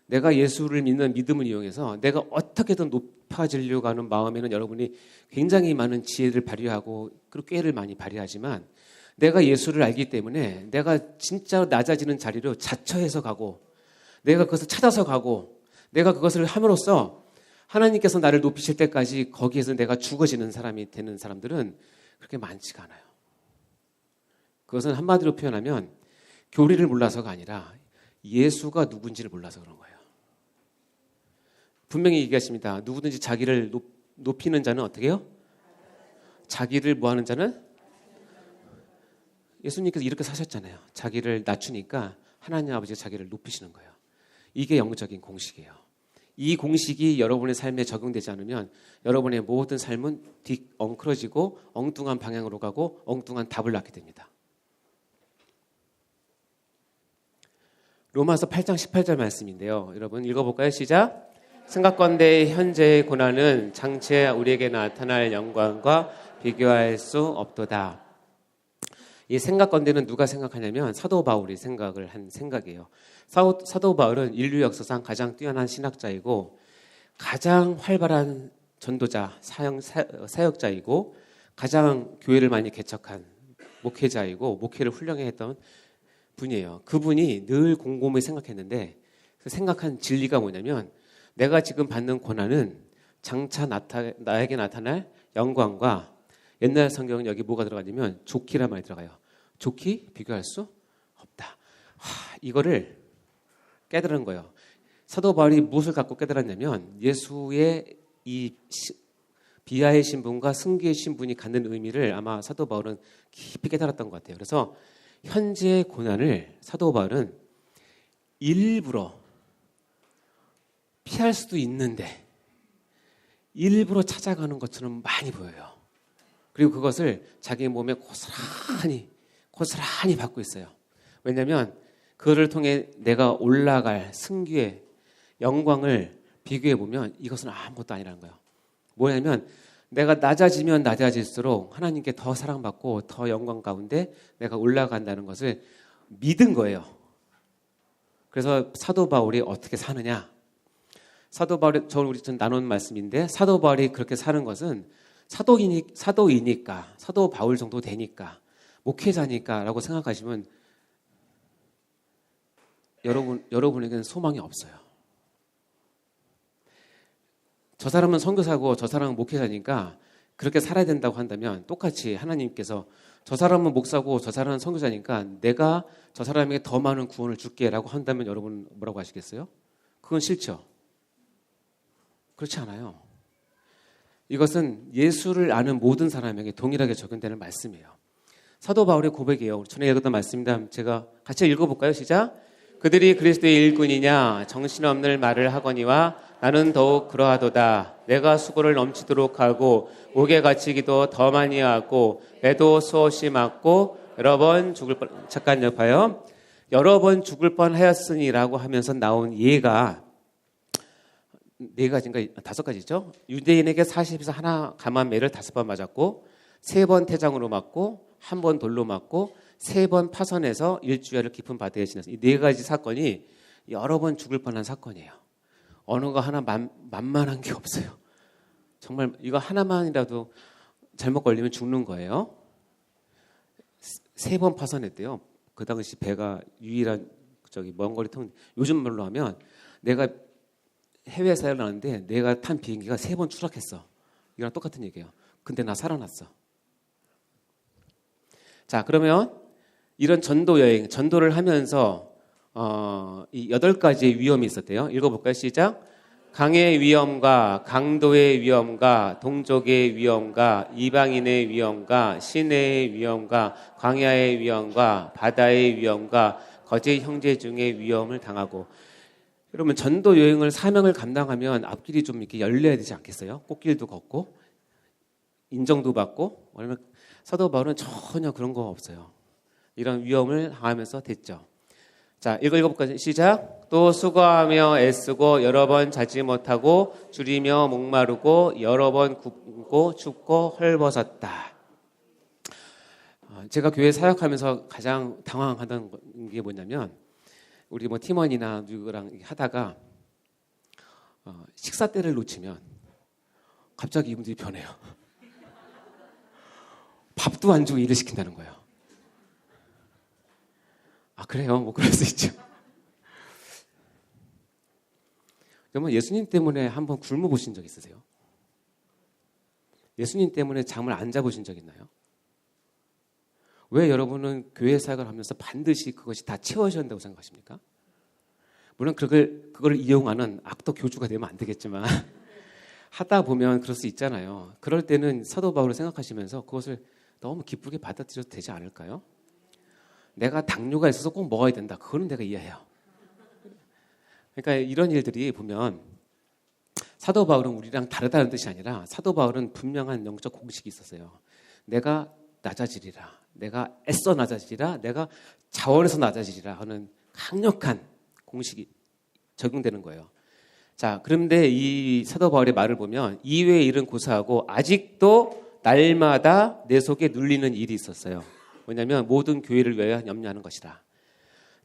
내가 예수를 믿는 믿음을 이용해서 내가 어떻게든 높아지려고 하는 마음에는 여러분이 굉장히 많은 지혜를 발휘하고 그리고 꾀를 많이 발휘하지만 내가 예수를 알기 때문에 내가 진짜 낮아지는 자리로 자처해서 가고 내가 그것을 찾아서 가고 내가 그것을 함으로써 하나님께서 나를 높이실 때까지 거기에서 내가 죽어지는 사람이 되는 사람들은 그렇게 많지가 않아요. 그것은 한마디로 표현하면 교리를 몰라서가 아니라 예수가 누군지를 몰라서 그런 거예요. 분명히 얘기하십니다. 누구든지 자기를 높이는 자는 어떻게 해요? 자기를 뭐하는 자는? 예수님께서 이렇게 사셨잖아요. 자기를 낮추니까 하나님 아버지가 자기를 높이시는 거예요. 이게 영적인 공식이에요. 이 공식이 여러분의 삶에 적용되지 않으면 여러분의 모든 삶은 엉클어지고 엉뚱한 방향으로 가고 엉뚱한 답을 낳게 됩니다. 로마서 8장 18절 말씀인데요. 여러분 읽어볼까요? 시작. 생각건대 현재의 고난은 장차 우리에게 나타날 영광과 비교할 수 없도다. 이 생각건대는 누가 생각하냐면 사도 바울이 생각을 한 생각이에요. 사도 바울은 인류 역사상 가장 뛰어난 신학자이고 가장 활발한 전도자, 사역자이고 가장 교회를 많이 개척한 목회자이고 목회를 훌륭히 했던 분이에요. 그분이 늘 곰곰이 생각했는데 그 생각한 진리가 뭐냐면 내가 지금 받는 고난은 장차 나에게 나타날 영광과 옛날 성경은 여기 뭐가 들어가냐면 좋기란 말이 들어가요. 좋기 비교할 수 없다. 이거를 깨달은 거예요. 사도 바울이 무엇을 갖고 깨달았냐면 예수의 이 비하의 신분과 승기의 신분이 갖는 의미를 아마 사도 바울은 깊이 깨달았던 것 같아요. 그래서 현재의 고난을 사도 바울은 일부러 피할 수도 있는데 일부러 찾아가는 것처럼 많이 보여요. 그리고 그것을 자기 몸에 고스란히 받고 있어요. 왜냐하면 그를 통해 내가 올라갈 승기의 영광을 비교해 보면 이것은 아무것도 아니라는 거예요. 뭐냐면 내가 낮아지면 낮아질수록 하나님께 더 사랑받고 더 영광 가운데 내가 올라간다는 것을 믿은 거예요. 그래서 사도 바울이 어떻게 사느냐? 사도 바울이 우리 좀 나눈 말씀인데 사도 바울이 그렇게 사는 것은 사도이니까 사도 바울 정도 되니까 목회자니까라고 생각하시면 여러분에게는 소망이 없어요. 저 사람은 선교사고 저 사람은 목회자니까 그렇게 살아야 된다고 한다면 똑같이 하나님께서 저 사람은 목사고 저 사람은 선교사니까 내가 저 사람에게 더 많은 구원을 줄게라고 한다면 여러분 뭐라고 하시겠어요? 그건 싫죠. 그렇지 않아요. 이것은 예수를 아는 모든 사람에게 동일하게 적용되는 말씀이에요. 사도 바울의 고백이에요. 전에 읽었던 말씀입니다. 제가 같이 읽어볼까요? 시작. 그들이 그리스도의 일꾼이냐 정신없는 말을 하거니와 나는 더욱 그러하도다. 내가 수고를 넘치도록 하고 옥에 갇히기도 더 많이 하고 매도 수없이 맞고 여러 번 죽을 뻔. 잠깐 옆에요. 여러 번 죽을 뻔하였으니라고 하면서 나온 예가 4가지인가 5가지죠. 유대인에게 40에서 하나 감한 매를 5번 맞았고 3번 태장으로 맞고 1번 돌로 맞고 3번 파선해서 일주일을 깊은 바다에 지났어요. 이 4가지 사건이 여러 번 죽을 뻔한 사건이에요. 어느 거 하나 만만한 게 없어요. 정말 이거 하나만이라도 잘못 걸리면 죽는 거예요. 3번 파선했대요. 그 당시 배가 유일한 먼 거리 통. 요즘 말로 하면 내가 해외 사역을 하는데 내가 탄 비행기가 3번 추락했어. 이거랑 똑같은 얘기예요. 근데 나 살아났어. 자, 그러면 이런 전도 여행, 전도를 하면서 이 8가지의 위험이 있었대요. 읽어볼까요? 시작. 강의 위험과 강도의 위험과 동족의 위험과 이방인의 위험과 시내의 위험과 광야의 위험과 바다의 위험과 거짓 형제 중의 위험을 당하고. 여러분 전도 여행을 사명을 감당하면 앞길이 좀 이렇게 열려야 되지 않겠어요? 꽃길도 걷고 인정도 받고. 사도 바울은 전혀 그런 거 없어요. 이런 위험을 당하면서 됐죠. 자, 읽어볼까요? 시작. 또 수고하며 애쓰고 여러 번 자지 못하고 줄이며 목마르고 여러 번 굶고 춥고 헐벗었다. 제가 교회 사역하면서 가장 당황하던 게 뭐냐면 우리 팀원이나 누구랑 하다가 식사 때를 놓치면 갑자기 이분들이 변해요. 밥도 안 주고 일을 시킨다는 거예요. 아, 그래요? 뭐 그럴 수 있죠. 여러분 예수님 때문에 한번 굶어 보신 적 있으세요? 예수님 때문에 잠을 안 자보신 적 있나요? 왜 여러분은 교회 사역을 하면서 반드시 그것이 다 채워져야 한다고 생각하십니까? 물론 그걸 이용하는 악덕 교주가 되면 안 되겠지만 하다 보면 그럴 수 있잖아요. 그럴 때는 사도 바울을 생각하시면서 그것을 너무 기쁘게 받아들여도 되지 않을까요? 내가 당뇨가 있어서 꼭 먹어야 된다. 그거는 내가 이해해요. 그러니까 이런 일들이 보면 사도 바울은 우리랑 다르다는 뜻이 아니라 사도 바울은 분명한 영적 공식이 있었어요. 내가 낮아지리라. 내가 애써 낮아지리라. 내가 자원해서 낮아지리라 하는 강력한 공식이 적용되는 거예요. 자, 그런데 이 사도 바울의 말을 보면 이외의 일은 고사하고 아직도 날마다 내 속에 눌리는 일이 있었어요. 뭐냐면 모든 교회를 위하여 염려하는 것이다.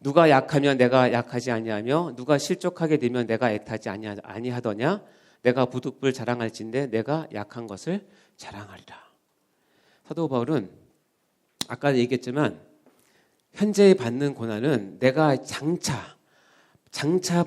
누가 약하면 내가 약하지 아니하며 누가 실족하게 되면 내가 애타지 아니하더냐. 내가 부득불 자랑할진대 내가 약한 것을 자랑하리라. 사도 바울은 아까 얘기했지만 현재 받는 고난은 내가 장차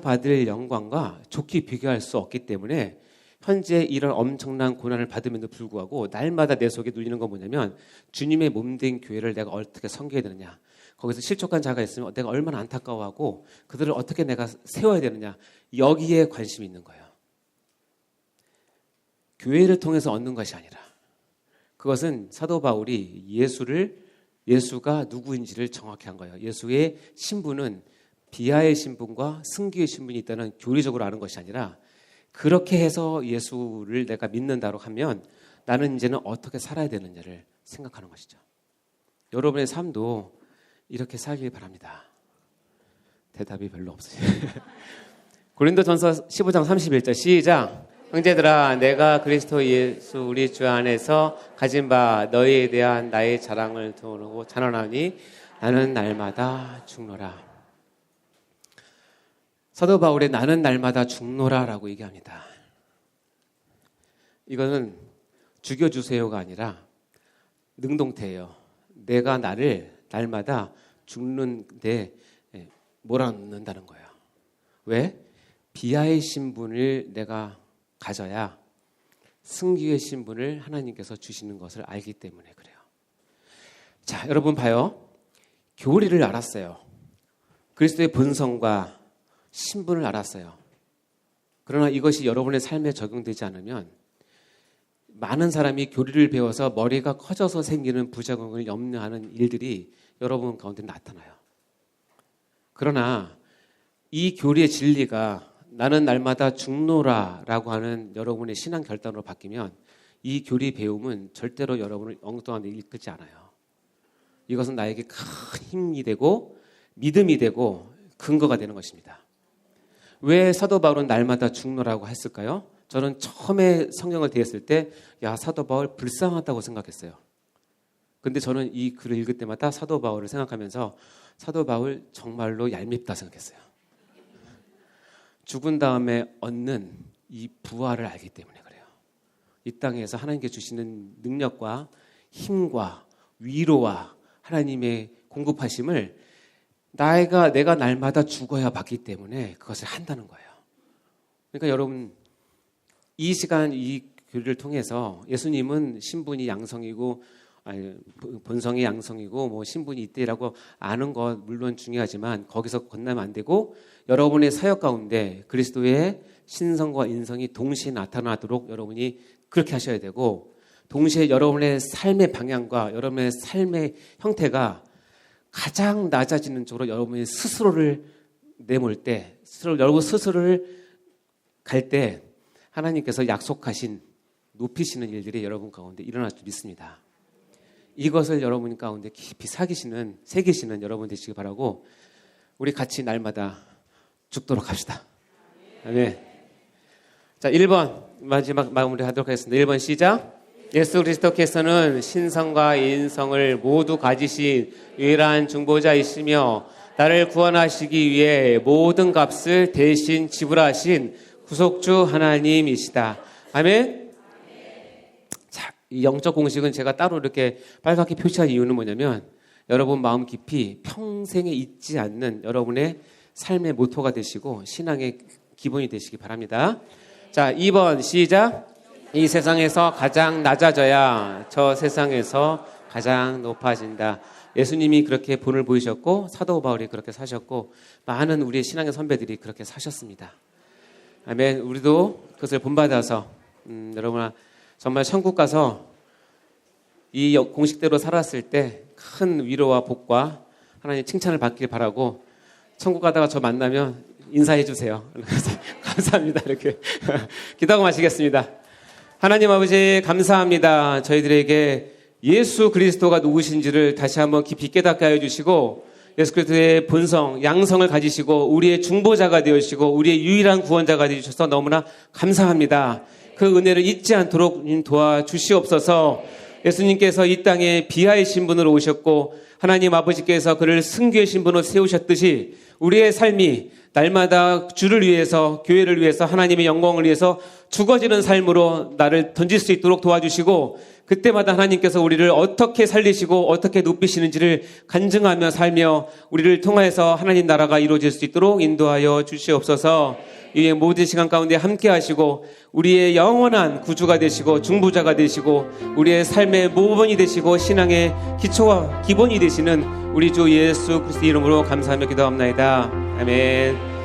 받을 영광과 좋게 비교할 수 없기 때문에 현재 이런 엄청난 고난을 받음에도 불구하고 날마다 내 속에 눌리는 건 뭐냐면 주님의 몸된 교회를 내가 어떻게 섬겨야 되느냐. 거기서 실족한 자가 있으면 내가 얼마나 안타까워하고 그들을 어떻게 내가 세워야 되느냐. 여기에 관심이 있는 거예요. 교회를 통해서 얻는 것이 아니라 그것은 사도 바울이 예수가 누구인지를 정확히 한 거예요. 예수의 신분은 비하의 신분과 승기의 신분이 있다는 교리적으로 아는 것이 아니라 그렇게 해서 예수를 내가 믿는다고 하면 나는 이제는 어떻게 살아야 되느냐를 생각하는 것이죠. 여러분의 삶도 이렇게 살길 바랍니다. 대답이 별로 없어요. 고린도전서 15장 31절 시작. 형제들아 내가 그리스도 예수 우리 주 안에서 가진 바 너희에 대한 나의 자랑을 드러내고 찬원하니 나는 날마다 죽노라. 사도 바울의 나는 날마다 죽노라라고 얘기합니다. 이거는 죽여주세요가 아니라 능동태예요. 내가 나를 날마다 죽는데 몰아넣는다는 거예요. 왜? 비하의 신분을 내가 가져야 승귀의 신분을 하나님께서 주시는 것을 알기 때문에 그래요. 자, 여러분 봐요. 교리를 알았어요. 그리스도의 본성과 신분을 알았어요. 그러나 이것이 여러분의 삶에 적용되지 않으면 많은 사람이 교리를 배워서 머리가 커져서 생기는 부작용을 염려하는 일들이 여러분 가운데 나타나요. 그러나 이 교리의 진리가 나는 날마다 죽노라 라고 하는 여러분의 신앙 결단으로 바뀌면 이 교리 배움은 절대로 여러분을 엉뚱한 데 이끌지 않아요. 이것은 나에게 큰 힘이 되고 믿음이 되고 근거가 되는 것입니다. 왜 사도 바울은 날마다 죽노라고 했을까요? 저는 처음에 성경을 대했을 때 야, 사도 바울 불쌍하다고 생각했어요. 근데 저는 이 글을 읽을 때마다 사도 바울을 생각하면서 사도 바울 정말로 얄밉다 생각했어요. 죽은 다음에 얻는 이 부활을 알기 때문에 그래요. 이 땅에서 하나님께 주시는 능력과 힘과 위로와 하나님의 공급하심을 내가 날마다 죽어야 받기 때문에 그것을 한다는 거예요. 그러니까 여러분 이 시간 이 교리를 통해서 예수님은 신분이 양성이고 본성이 양성이고 뭐 신분이 이때라고 아는 것 물론 중요하지만 거기서 건너면 안 되고 여러분의 사역 가운데 그리스도의 신성과 인성이 동시에 나타나도록 여러분이 그렇게 하셔야 되고 동시에 여러분의 삶의 방향과 여러분의 삶의 형태가 가장 낮아지는 쪽으로 여러분이 스스로를 내몰 때 여러분 스스로를 갈 때 하나님께서 약속하신 높이시는 일들이 여러분 가운데 일어날 줄 믿습니다. 이것을 여러분 가운데 깊이 새기시는 여러분 되시기 바라고 우리 같이 날마다 죽도록 합시다. 아멘. 자, 1번 마지막 마무리하도록 하겠습니다. 1번 시작. 예수 그리스도께서는 신성과 인성을 모두 가지신 유일한 중보자이시며 나를 구원하시기 위해 모든 값을 대신 지불하신 구속주 하나님이시다. 아멘. 자, 이 영적 공식은 제가 따로 이렇게 빨갛게 표시한 이유는 뭐냐면 여러분 마음 깊이 평생에 잊지 않는 여러분의 삶의 모토가 되시고 신앙의 기본이 되시기 바랍니다. 자, 2번 시작. 이 세상에서 가장 낮아져야 저 세상에서 가장 높아진다. 예수님이 그렇게 본을 보이셨고 사도 바울이 그렇게 사셨고 많은 우리의 신앙의 선배들이 그렇게 사셨습니다. 아멘. 우리도 그것을 본받아서 여러분 정말 천국 가서 이 공식대로 살았을 때 큰 위로와 복과 하나님 칭찬을 받길 바라고 천국 가다가 저 만나면 인사해 주세요. 감사합니다. 이렇게 기도하고 마치겠습니다. 하나님 아버지 감사합니다. 저희들에게 예수 그리스도가 누구신지를 다시 한번 깊이 깨닫게 하여 주시고 예수 그리스도의 본성, 양성을 가지시고 우리의 중보자가 되어주시고 우리의 유일한 구원자가 되어주셔서 너무나 감사합니다. 그 은혜를 잊지 않도록 도와주시옵소서. 예수님께서 이 땅에 비하의 신분으로 오셨고 하나님 아버지께서 그를 승귀의 신분으로 세우셨듯이 우리의 삶이 날마다 주를 위해서 교회를 위해서 하나님의 영광을 위해서 죽어지는 삶으로 나를 던질 수 있도록 도와주시고 그때마다 하나님께서 우리를 어떻게 살리시고 어떻게 높이시는지를 간증하며 살며 우리를 통하여서 하나님 나라가 이루어질 수 있도록 인도하여 주시옵소서. 이 모든 시간 가운데 함께 하시고 우리의 영원한 구주가 되시고 중보자가 되시고 우리의 삶의 모범이 되시고 신앙의 기초와 기본이 되시는 우리 주 예수 그리스도 이름으로 감사하며 기도합나이다. 아멘.